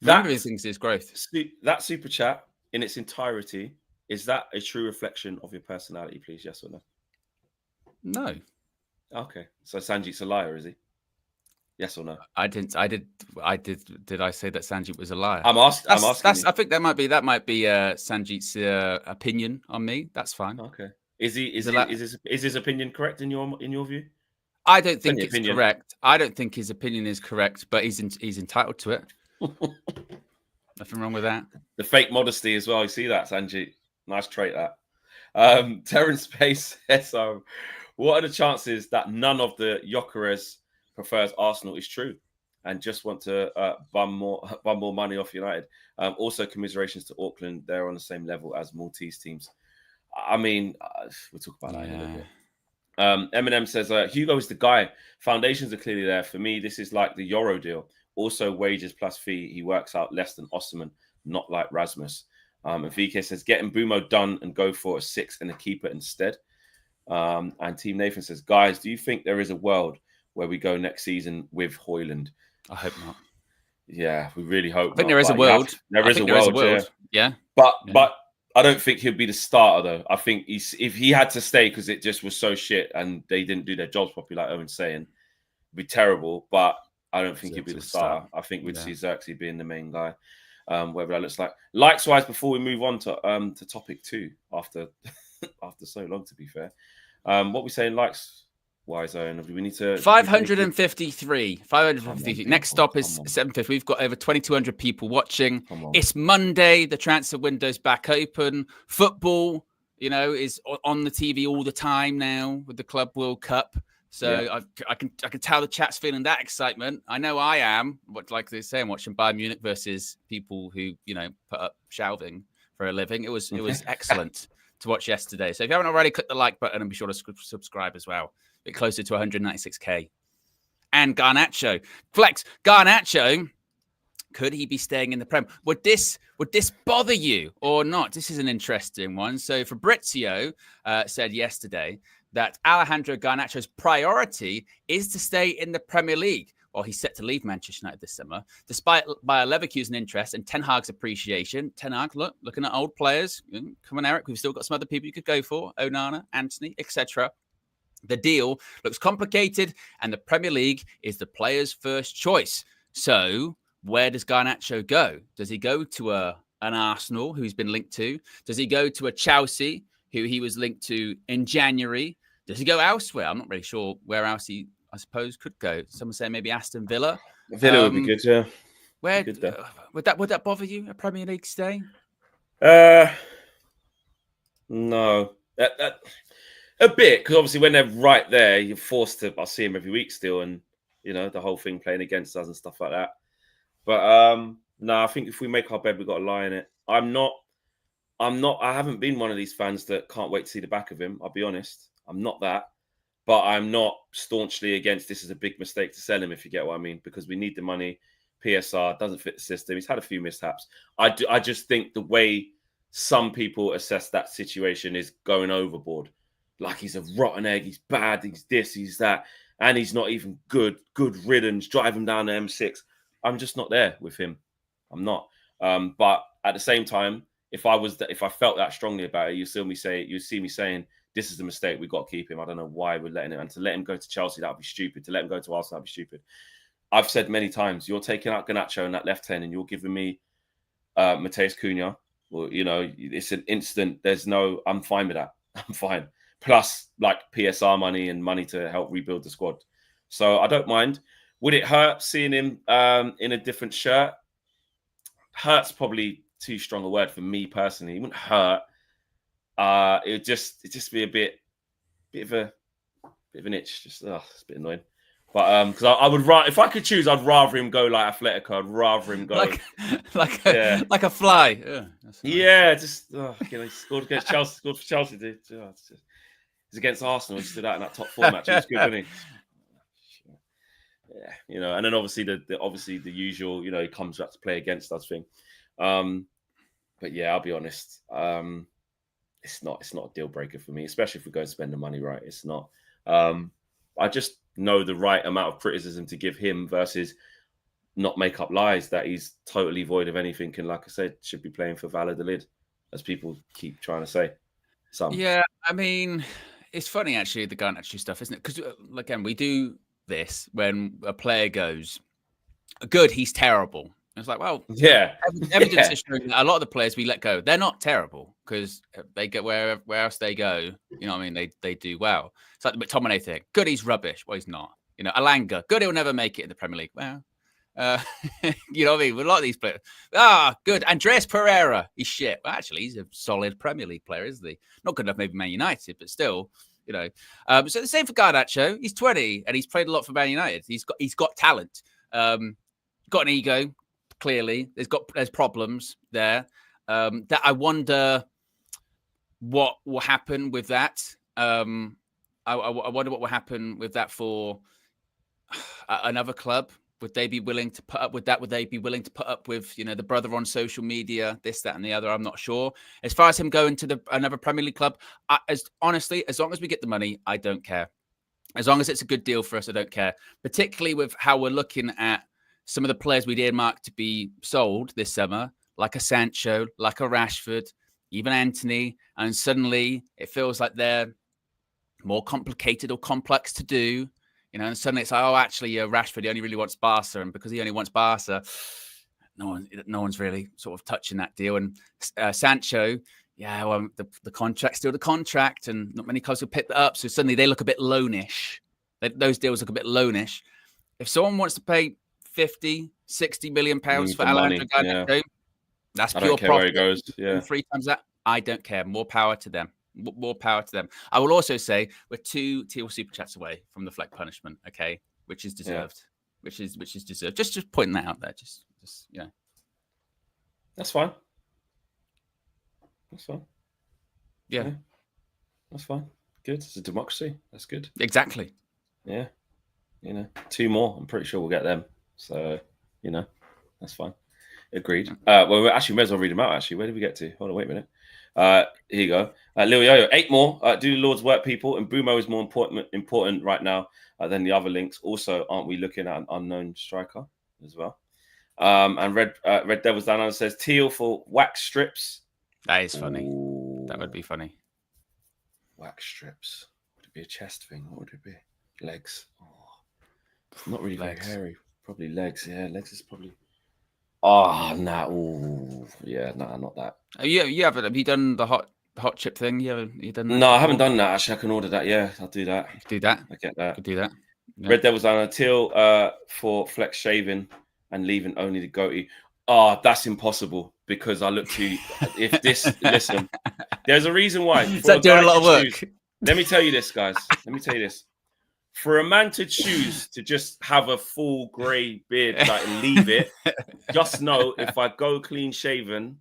Remembering things is growth. That super chat in its entirety, is that a true reflection of your personality, please? Yes or no? No. Okay. So Sanjeet's a liar, is he? Yes or no? Did I say that Sanjeet was a liar? I'm asking. I think that might be Sanjeet's opinion on me. That's fine. Okay. Is his opinion correct in your view? I don't think it's correct. I don't think his opinion is correct, but he's entitled to it. Nothing wrong with that. The fake modesty as well. You see that, Sanjeet? Nice trait, that. Terrence Pace says, what are the chances that none of the Gyökeres prefers Arsenal is true and just want to bum more money off United? Also, commiserations to Auckland. They're on the same level as Maltese teams. I mean, we'll talk about that in a little bit. Eminem says, Hugo is the guy. Foundations are clearly there. For me, this is like the Euro deal. Also, wages plus fee. He works out less than Osimhen, not like Rasmus. And VK says, get Mbeumo done and go for a 6 and a keeper instead. And Team Nathan says, guys, do you think there is a world where we go next season with Højlund? I hope not. Yeah, we really hope. I think there is a world. There is a world. Yeah. But I don't think he'll be the starter, though. I think if he had to stay because it just was so shit and they didn't do their jobs properly, like Owen's saying, it'd be terrible. But I don't think he'll be the starter. I think we'd see Xerxes being the main guy, whatever that looks like. Likewise, before we move on to topic 2, after so long, to be fair, what we saying likes-wise, Owen? We need to 553. 553. Next stop is 750. We've got over 2,200 people watching. It's Monday. The transfer window's back open. Football, is on the TV all the time now with the Club World Cup. So I can tell the chat's feeling that excitement. I know I am. Like they say, I'm watching Bayern Munich versus people who put up shelving for a living. It was excellent to watch yesterday. So if you haven't already, click the like button and be sure to subscribe as well. A bit closer to 196k. And Garnacho, Flex Garnacho. Could he be staying in the Prem? Would this bother you or not? This is an interesting one. So Fabrizio said yesterday that Alejandro Garnacho's priority is to stay in the Premier League. Well, he's set to leave Manchester United this summer, despite Bayer Leverkusen interest and Ten Hag's appreciation. Ten Hag, looking at old players. Come on, Eric, we've still got some other people you could go for. Onana, Anthony, etc. The deal looks complicated, and the Premier League is the player's first choice. So where does Garnacho go? Does he go to an Arsenal, who he's been linked to? Does he go to a Chelsea, who he was linked to in January? Does he go elsewhere? I'm not really sure where else he, I suppose, could go. Someone say maybe Aston Villa. Villa would be good, yeah. Where would that bother you? A Premier League stay? No, that a bit, because obviously when they're right there, you're forced to. I see him every week still, and the whole thing playing against us and stuff like that. But no, I think if we make our bed, we've got to lie in it. I haven't been one of these fans that can't wait to see the back of him. I'll be honest. I'm not that. But I'm not staunchly against this is a big mistake to sell him, if you get what I mean, because we need the money. PSR doesn't fit the system. He's had a few mishaps. I just think the way some people assess that situation is going overboard. Like he's a rotten egg. He's bad. He's this, he's that. And he's not even good riddance. Drive him down the M6. I'm just not there with him. I'm not. But at the same time, if I felt that strongly about it, you see me saying, this is a mistake. We've got to keep him. I don't know why we're letting him. And to let him go to Chelsea, that would be stupid. To let him go to Arsenal, that would be stupid. I've said many times, you're taking out Garnacho in that left hand and you're giving me Matheus Cunha. Well, it's an instant. I'm fine with that. I'm fine. plus like PSR money and money to help rebuild the squad. So I don't mind. Would it hurt seeing him in a different shirt? Hurt's probably too strong a word for me personally. It wouldn't hurt. It'd just be a bit of an itch. Just it's a bit annoying. But because I would rather, if I could choose, I'd rather him go like Atletico. I'd rather him go like a fly. Yeah, just he scored against Chelsea. Scored for Chelsea, dude. It's against Arsenal. He stood out in that top 4 match. It was good, wasn't he? Yeah, and then obviously the usual, he comes back to play against us thing. But yeah, I'll be honest. It's not a deal breaker for me, especially if we go and spend the money right. It's not. I just know the right amount of criticism to give him versus not make up lies that he's totally void of anything. And like I said, should be playing for Valladolid, as people keep trying to say. Yeah, I mean, it's funny actually, the Garnacho stuff, isn't it? Because again, we do this when a player goes good, he's terrible. It's like, well, yeah, evidence is showing that a lot of the players we let go, they're not terrible because they get where else they go. You know what I mean? They do well. It's like the McTominay thing. Good, he's rubbish. Well, he's not. Alanga, good, he'll never make it in the Premier League. Well, you know what I mean? With a lot of these players, good. Andreas Pereira, he's shit. Well, actually, he's a solid Premier League player, isn't he? Not good enough, maybe Man United, but still, So the same for Garnacho. He's 20 and he's played a lot for Man United. He's got talent, got an ego. Clearly, there's problems there. That I wonder what will happen with that. I wonder what will happen with that for another club. Would they be willing to put up with that? Would they be willing to put up with the brother on social media, this, that, and the other? I'm not sure. As far as him going to another Premier League club, honestly, as long as we get the money, I don't care. As long as it's a good deal for us, I don't care. Particularly with how we're looking at some of the players we'd earmarked to be sold this summer, like a Sancho, like a Rashford, even Anthony, and suddenly it feels like they're more complicated or complex to do, and suddenly it's like, oh, actually, Rashford, he only really wants Barca, and because he only wants Barca, no one's really sort of touching that deal. And Sancho, well, the contract's still the contract, and not many clubs will pick that up, so suddenly they look a bit loanish. Those deals look a bit loanish. If someone wants to pay 50, 60 million pounds for Alejandro Garnacho, that's pure profit. Where he goes. Yeah. 3 times that, I don't care. More power to them. More power to them. I will also say we're 2 Teal Super Chats away from the Fleck punishment, okay, which is deserved. Which is deserved. Just pointing that out there. Just That's fine. Yeah. That's fine. Good. It's a democracy. That's good. Exactly. Yeah. 2 more. I'm pretty sure we'll get them. So, that's fine. Agreed. Well, we may as well read them out, actually. Where did we get to? Hold on, wait a minute. Here you go. Lil Yo-Yo, 8 more. Do the Lord's work, people. And Mbeumo is more important right now than the other links. Also, aren't we looking at an unknown striker as well? And Red Devils Down Under says, Teal for wax strips. That is funny. Ooh. That would be funny. Wax strips. Would it be a chest thing? What would it be? Legs. Oh. Not really legs. Very hairy. Probably legs. Yeah, legs is probably. Oh, nah. Ooh. Yeah, nah, not that. Have you done the hot chip thing? You done that? No, I haven't done that. Actually, I can order that. Yeah, I'll do that. Do that. I get that. Could do that. Yeah. Red Devils on a Teal for flex shaving and leaving only the goatee. Oh, that's impossible because I look too. If this, listen, there's a reason why. Is that doing a lot of work? Let me tell you this, guys. Let me tell you this. For a man to choose to just have a full grey beard, and leave it, just know if I go clean shaven,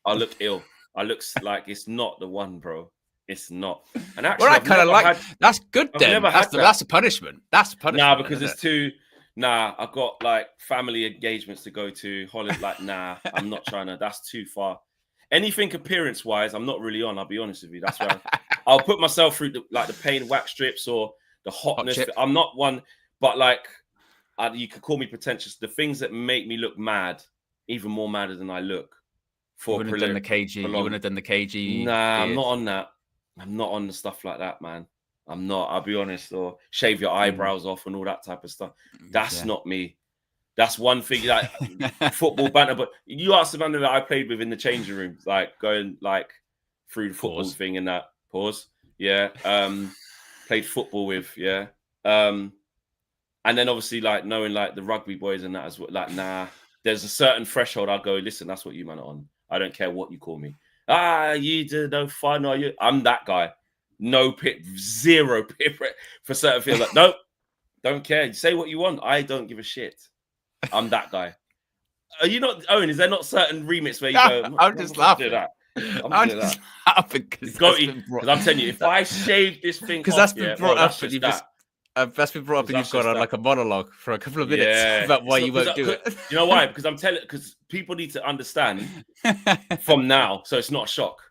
I look ill. I look like it's not the one, bro. It's not. And actually, I kind of like that's good. Then that's a punishment. That's a punishment. Nah, because it's too. Nah, I've got like family engagements to go to. Holiday, nah, I'm not trying to. That's too far. Anything appearance-wise, I'm not really on. I'll be honest with you. That's why I'll put myself through the pain wax strips or the hotness. I'm not one, but you could call me pretentious. The things that make me look mad, even more madder than I look. You wouldn't have done the KG. You wouldn't have done the KG. Nah, I'm not on that. I'm not on the stuff like that, man. I'm not. I'll be honest. Or shave your eyebrows off and all that type of stuff. That's not me. That's one thing. Like football banter. But you asked the man that I played with in the changing room, like going through the football thing and that. Pause. Yeah. Played football with. Yeah. And then obviously like knowing like the rugby boys and that as well. Like, nah, there's a certain threshold. I'll go, listen, that's what you man are on. I don't care what you call me. You do no fun, are you? I'm that guy. No pit, zero pit for certain things. Like, nope, don't care. Say what you want. I don't give a shit. I'm that guy. Are you not, Owen? Is there not certain remits where you go? I'm just laughing. That. I'm just laughing because I'm telling you, if I shave this thing, because that's been brought up, and you've just that's been brought up, and you've gone on like a monologue for a couple of minutes about why you won't do it. You know why? Because people need to understand from now, so it's not a shock.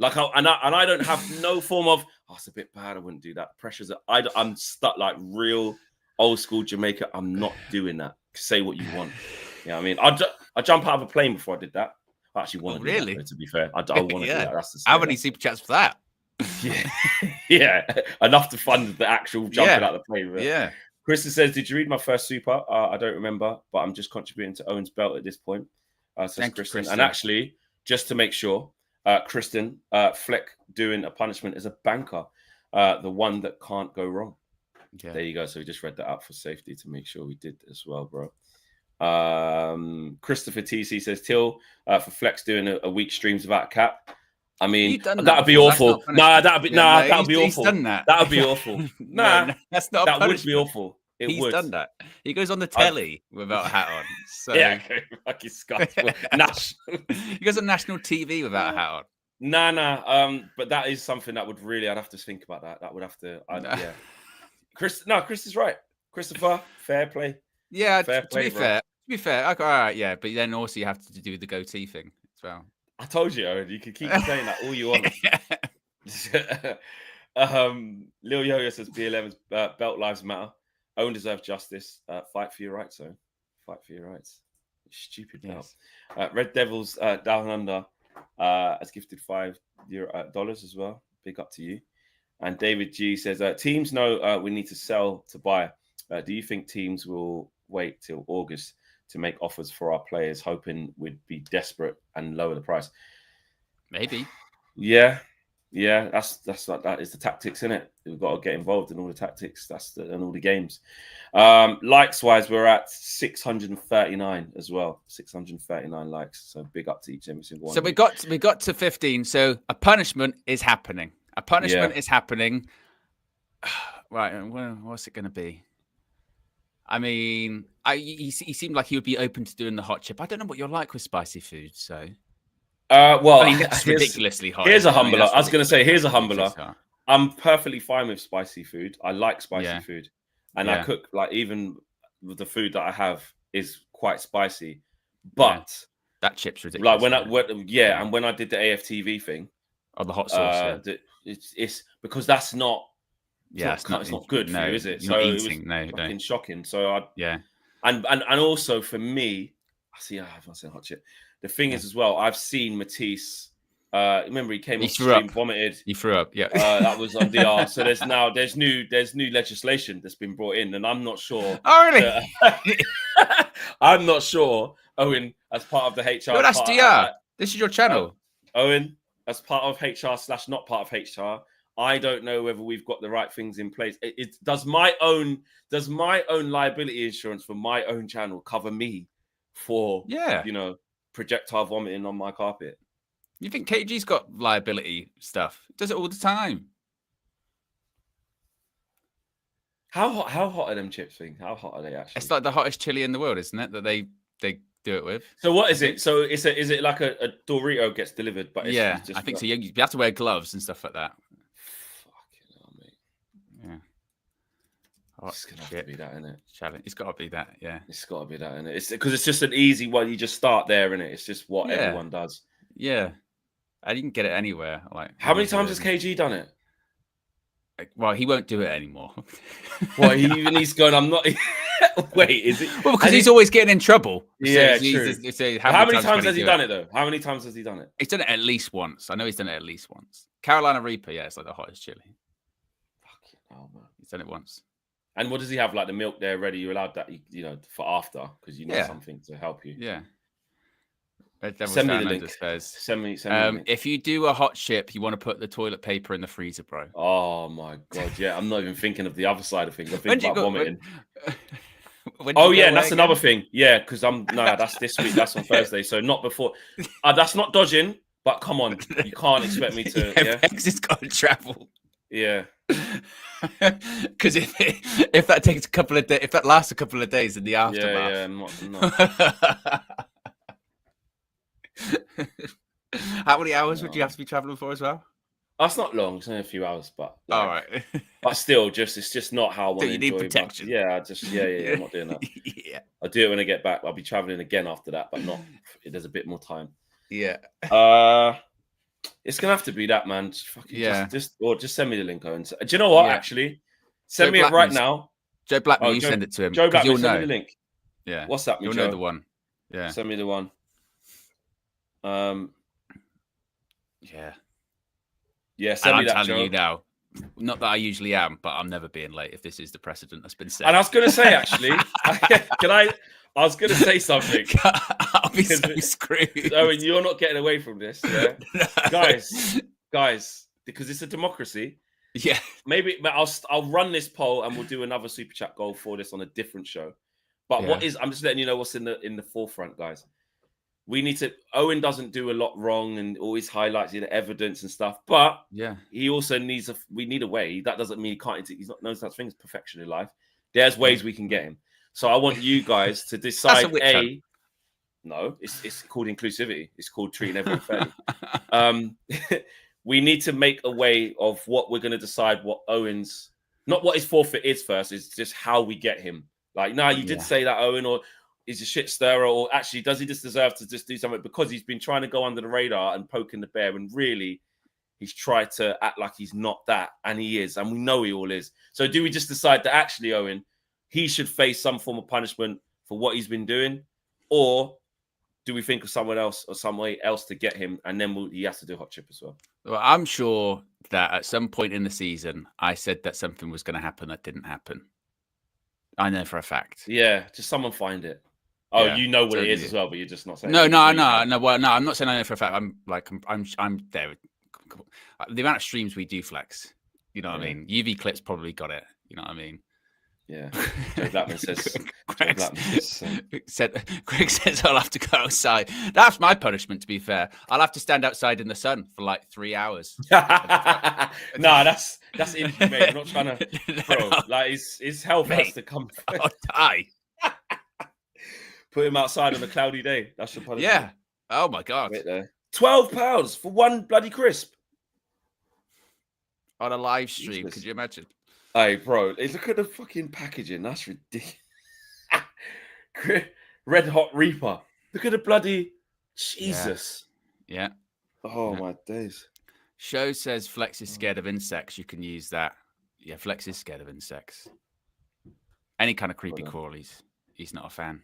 Like, I don't have no form of, it's a bit bad, I wouldn't do that. Pressures, I'm stuck like real old school Jamaica. I'm not doing that. Say what you want. You know what I mean? I jump out of a plane before I did that. I actually want to do that, though, to be fair. I want to do that. That's the How many super chats for that? Yeah, enough to fund the actual jumping out of the plane. Right? Yeah. Kristen says, "Did you read my first super? I don't remember, but I'm just contributing to Owen's belt at this point." Says Kristen. And actually, just to make sure, Kristen, Fleck doing a punishment as a banker, the one that can't go wrong. Yeah. There you go. So we just read that out for safety to make sure we did as well, bro. Christopher TC says, Till for Flex doing a week streams without a cap. I mean, that'd be awful. That'd be awful. He's done that. That'd be awful. No, that's not. That would be awful. He's done that. He goes on the telly without a hat on. So. Yeah, fucking Scott. He goes on national TV without a hat on. Nah. But that is something that would really, I'd have to think about that. That would have to, yeah. Chris is right. Christopher, fair play. Yeah, to be fair, okay, all right, yeah, but then also you have to do the goatee thing as well. I told you, Owen, you can keep saying that all you want. Lil Yo-Yo says B11's belt lives matter. Owen deserves justice. Fight for your rights, Owen. Fight for your rights. Stupid belt. Yes. Red Devils Down Under has gifted $5 as well. Big up to you. And David G says, teams know we need to sell to buy. Do you think teams will wait till August to make offers for our players, hoping we'd be desperate and lower the price? Maybe. Yeah. That's like that is the tactics, isn't it? We've got to get involved in all the tactics. And all the games. Likes wise, we're at 639 as well. 639 likes. So big up to each and every single one. So we got to 15. So a punishment is happening. Is happening. Right. What's it going to be? I mean, he seemed like he would be open to doing the hot chip. I don't know what you're like with spicy food, so. Well, I mean, that's ridiculously hot. Here's a humbler. I was going to say, here's a humbler. I'm perfectly fine with spicy food. I like spicy food, and I cook like even with the food that I have is quite spicy. But that chip's ridiculous. Like and when I did the AFTV thing, the hot sauce, it's because that's not. It's not good for you, is it? So it was fucking shocking. So and also for me, I said hot shit. The thing is as well, I've seen Matisse. Remember he came off stream, vomited. He threw up. Yeah, that was on DR. So there's new legislation that's been brought in, and I'm not sure. Oh really? I'm not sure. Owen, as part of the HR. No, that's DR. This is your channel. Owen, as part of HR / not part of HR. I don't know whether we've got the right things in place. Does my own liability insurance for my own channel cover me for projectile vomiting on my carpet? You think KG's got liability stuff? He does it all the time. How hot are them chips thing? How hot are they actually? It's like the hottest chili in the world, isn't it? That they do it with. So what is it? So is it like a Dorito gets delivered? But I think so. You have to wear gloves and stuff like that. It's gonna have to be that, isn't it? Challenge. It's got to be that, yeah. It's got to be that, isn't it? It's because it's just an easy one. You just start there, isn't it? It's just what everyone does. Yeah, I didn't get it anywhere. Like, how many times has KG done it? Well, he won't do it anymore. Well, he's going. I'm not. Wait, is it? Well, because he's always getting in trouble. Yeah, true. How many times has he done it though? How many times has he done it? He's done it at least once. I know he's done it at least once. Carolina Reaper, it's like the hottest chili. Fucking hell, man. He's done it once. And what does he have? Like the milk there ready? You're allowed that, for after because you need something to help you. Yeah. Red Devil's Send me Down the Under link. says, Send me the link. if you do a hot chip, you want to put the toilet paper in the freezer, bro. Oh my god, yeah. I'm not even thinking of the other side of things. I'm When thinking do you about go? vomiting. When Oh do you yeah, go that's away another again? thing. Yeah, because that's this week. That's on Thursday, so not before. That's not dodging. But come on, you can't expect me to. Yeah, Yeah, Bex has got to travel. yeah. Because if that takes a couple of days, if that lasts a couple of days in the aftermath, Yeah. Not. How many hours would No. you have to be traveling for as well? That's not long. It's only a few hours, but All right. but still, it's just not how I want to you need enjoy. protection. But yeah, yeah. I'm not doing that. Yeah. I'll do it when I get back. I'll be traveling again after that, but not. There's a bit more time. Yeah. It's gonna have to be that, man. Just send me the link, Owen. Do you know what? Yeah. Actually, send Joe me it right Blackman's- now. Joe Blackman, Oh, you send it to him. Joe 'cause Blackman, you'll send know. me the link. Yeah. What's that, me, You'll Joe? know the one. Yeah. Send me the one. Yeah. Yeah, send And me I'm that, telling Joe. you now, not that I usually am, but I'm never being late if this is the precedent that's been set. And I was gonna say, actually, I was gonna say something. I'll be so screwed. Owen, you're not getting away from this, yeah? guys, because it's a democracy. Yeah. Maybe I'll run this poll and we'll do another super chat goal for this on a different show. But I'm just letting you know what's in the forefront, guys. We need to. Owen doesn't do a lot wrong and always highlights the evidence and stuff. But Yeah, he also needs we need a way. That doesn't mean he can't. He's not no such thing as perfection in life. There's ways we can get him. So I want you guys to decide. No, it's called inclusivity. It's called treating everyone fairly. We need to make a way of what we're going to decide what Owen's, not what his forfeit is first, is just how we get him. Like, no, you did say that, Owen, or he's a shit stirrer, or actually, does he just deserve to just do something because he's been trying to go under the radar and poking the bear, and really, he's tried to act like he's not that, and he is, and we know he all is. So do we just decide that actually, Owen, he should face some form of punishment for what he's been doing, or do we think of someone else or some way else to get him, and then he has to do hot chip as well? Well, I'm sure that at some point in the season, I said that something was going to happen that didn't happen. I know for a fact. Yeah, just someone find it. Oh, Yeah, you know what totally. it is as well, but you're just not saying. No. Well, no, I'm not saying I know for a fact. I'm there. The amount of streams we do, Flex. You know what I mean? UV Clips probably got it. You know what I mean? Yeah. Joe Blackman says. Greg says I'll have to go outside. That's my punishment. To be fair, I'll have to stand outside in the sun for like 3 hours. No, that's inhumane. I'm not trying to, bro. Like his health has to come first. I'll die. Put him outside on a cloudy day. That's your punishment. Yeah. Oh my god. Wait there. £12 for one bloody crisp On a live stream. Jesus. Could you imagine? Hey, bro, look at the fucking packaging. That's ridiculous. Red Hot Reaper. Look at the bloody Jesus. Yeah. Oh my days. Show says Flex is scared of insects. You can use that. Yeah, Flex is scared of insects. Any kind of creepy crawlies. He's not a fan.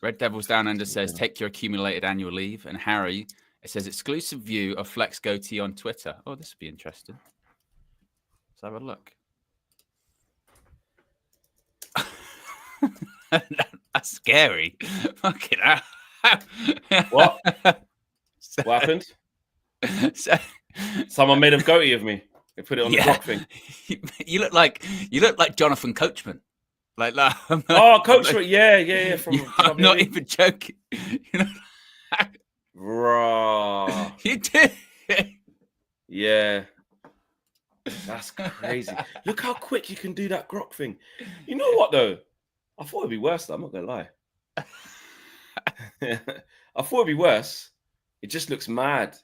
Red Devils Down Under says take your accumulated annual leave. And Harry, it says exclusive view of Flex goatee on Twitter. Oh, this would be interesting. Let's have a look. That's scary. Fucking hell. What? What happened? Someone made a goatee of me. They put it on the clock thing. You look like Jonathan Coachman. Like that. Oh, Coachman. Yeah. I'm not even joking. You know? Bro. You do. Yeah. That's crazy. Look how quick you can do that grok thing. You know what, though? I thought it'd be worse, though. I'm not going to lie. I thought it'd be worse. It just looks mad.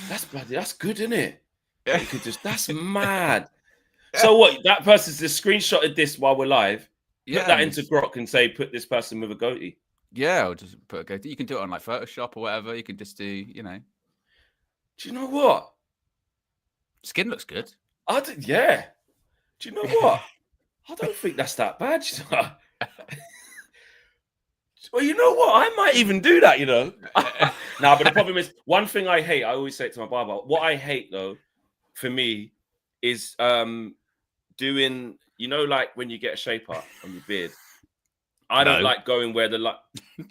That's good, isn't it? You could that's mad. So what? That person's just screenshotted this while we're live. Put that into grok and say, put this person with a goatee. Yeah, or just put a goatee. You can do it on like Photoshop or whatever. You can just do, Do you know what? Skin looks good. Yeah. Do you know what? I don't think that's that bad. Well, you know what? I might even do that, Nah, but the problem is, one thing I hate, I always say it to my barber, what I hate, though, for me, is doing you know, like when you get a shape up on your beard. I don't like going where the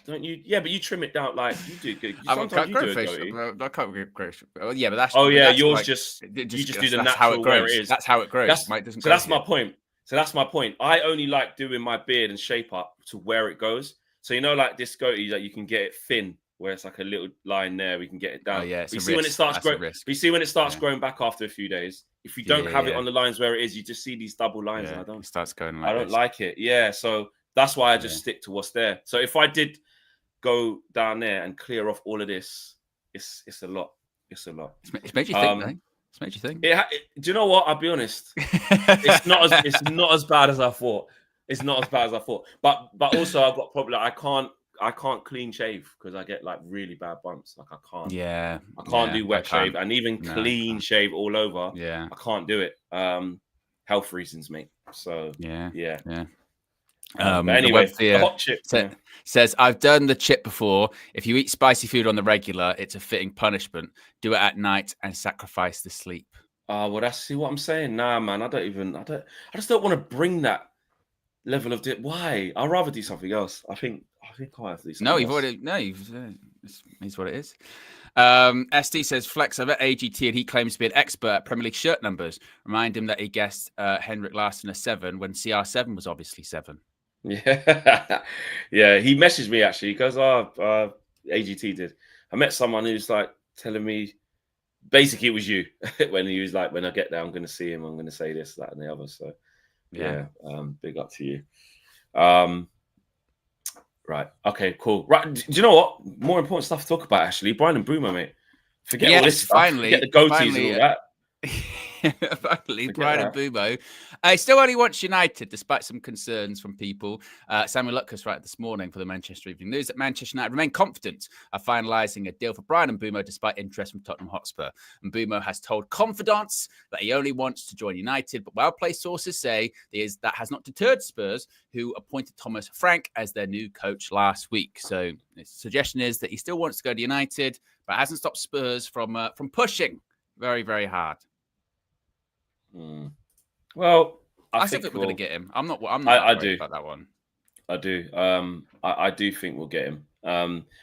don't you? Yeah, but you trim it down like you do good. Sometimes you do a goatee. I can't go facial. Yeah, but that's yours like, just you just do the that's how it natural grows. where it is. That's how it grows. That's my point. So that's my point. I only like doing my beard and shape up to where it goes. So you know, like this goatee, that you can get it thin, where it's like a little line there. We can get it down. Oh, yeah, you see when it starts growing. You see when it starts growing back after a few days. If you don't have it on the lines where it is, you just see these double lines, and it starts going. I don't like it. Yeah, so that's why I just stick to what's there. So if I did go down there and clear off all of this, it's a lot. It's a lot. It's made you think, though. It's made you think. Do you know what? I'll be honest. It's not as bad as I thought. It's not as bad as I thought. But also I've got problem. I can't clean shave because I get like really bad bumps. Like I can't. Yeah. I can't do wet shave, and even clean shave all over. Yeah. I can't do it. Health reasons, mate. So yeah. But anyway, the hot chip says, I've done the chip before. If you eat spicy food on the regular, it's a fitting punishment. Do it at night and sacrifice the sleep. Oh, well, that's what I'm saying. Nah, man, I just don't want to bring that level of why? I'd rather do something else. I think I'll have to do something else. It's what it is. SD says, Flex, I met AGT and he claims to be an expert at Premier League shirt numbers. Remind him that he guessed Henrik Larsson a 7 when CR7 was obviously 7. Yeah. Yeah, he messaged me actually. He goes, AGT did. I met someone who's like telling me, basically it was you, when he was like, when I get there, I'm going to see him. I'm going to say this, that, and the other. So yeah, big up to you. Right. Okay, cool. Right. Do you know what? More important stuff to talk about, actually. Brian Mbeumo, mate. Forget all this stuff. Finally. Forget the goatees and all that. Finally, Brian Mbeumo. He still only wants United, despite some concerns from people. Samuel Lucas right this morning for the Manchester Evening News that Manchester United remain confident of finalising a deal for Brian Mbeumo despite interest from Tottenham Hotspur. Mbeumo has told confidants that he only wants to join United, but well-placed sources say that has not deterred Spurs, who appointed Thomas Frank as their new coach last week. So the suggestion is that he still wants to go to United, but hasn't stopped Spurs from pushing very, very hard. Well, I still think we're going to get him. I'm not I worried do about that one. I do. I do think we'll get him.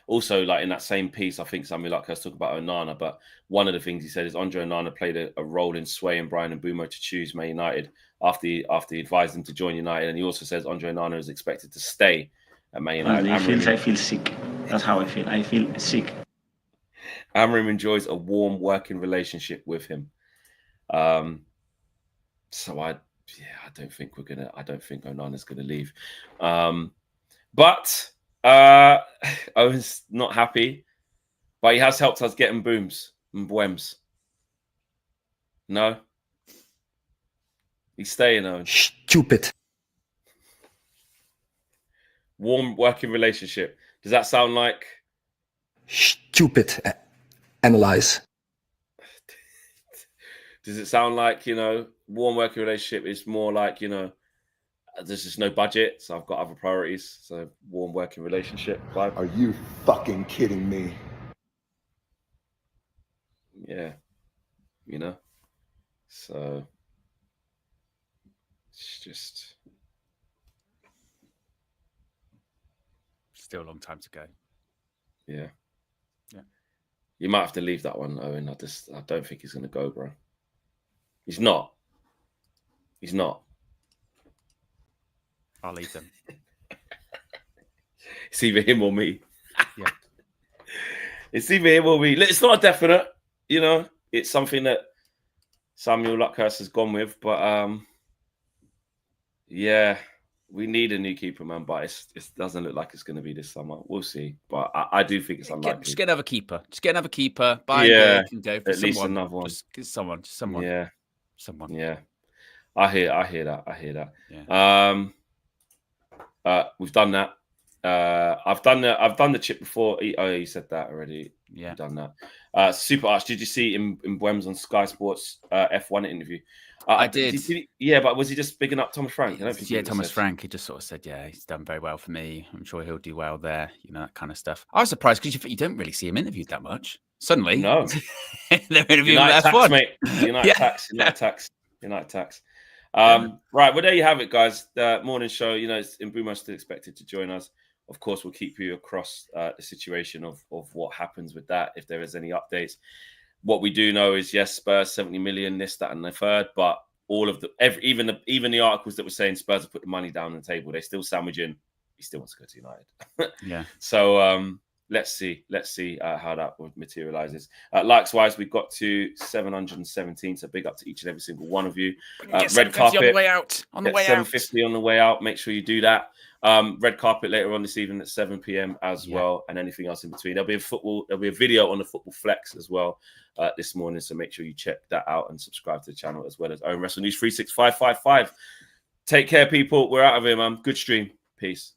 Also, like in that same piece, I think Samuel Lucas talked about Onana, but one of the things he said is Andre Onana played a role in swaying Brian Mbeumo to choose Man United after he advised him to join United, and he also says Andre Onana is expected to stay at Man United. I feel sick. That's how I feel. I feel sick. Amorim enjoys a warm working relationship with him. So I don't think Onana's gonna leave. But Owen's not happy, but he has helped us get Mbeumo's. No, he's staying, Owen. Stupid. Warm working relationship. Does that sound like stupid? Analyze. Does it sound like, warm working relationship is more like, there's just no budget, so I've got other priorities. So warm working relationship vibe. Are you fucking kidding me? Yeah. So it's just still a long time to go. Yeah. You might have to leave that one, Owen. I don't think he's gonna go, bro. He's not. I'll leave them. It's either him or me. Yeah. It's either him or me. It's not a definite, It's something that Samuel Luckhurst has gone with, but we need a new keeper, man. But it doesn't look like it's going to be this summer. We'll see. But I do think it's unlikely. Just get another keeper. Buy can go for at least another one. Just someone. Yeah. Someone. Yeah. I hear that. Yeah. We've done that. I've done the chip before. Oh, you said that already. Yeah. You've done that. Super Arch. Did you see in Mbeumo's on Sky Sports F1 interview? I did. Yeah, but was he just bigging up Thomas Frank? I don't think Thomas Frank. He just sort of said, he's done very well for me. I'm sure he'll do well there. That kind of stuff. I was surprised because you don't really see him interviewed that much. Suddenly, no. they're interviewing United F1. Tax, mate. United Tax. Right, well, there you have it, guys. The morning show, you know, Mbeumo still expected to join us. Of course, we'll keep you across the situation of what happens with that, if there is any updates. What we do know is, yes, Spurs 70 million, this, that, and the third, but all of even the articles that were saying Spurs have put the money down on the table, they still sandwich in. He still wants to go to United. Yeah. So let's see how that materializes. Likewise, we got to 717. So big up to each and every single one of you. Red carpet on the way out. On the way 750 on the way out. Make sure you do that. Red carpet later on this evening at 7 p.m. as well, and anything else in between. There'll be a video on the Football Flex as well this morning. So make sure you check that out and subscribe to the channel, as well as Owen Wrestle News 36555. Take care, people. We're out of here, man. Good stream. Peace.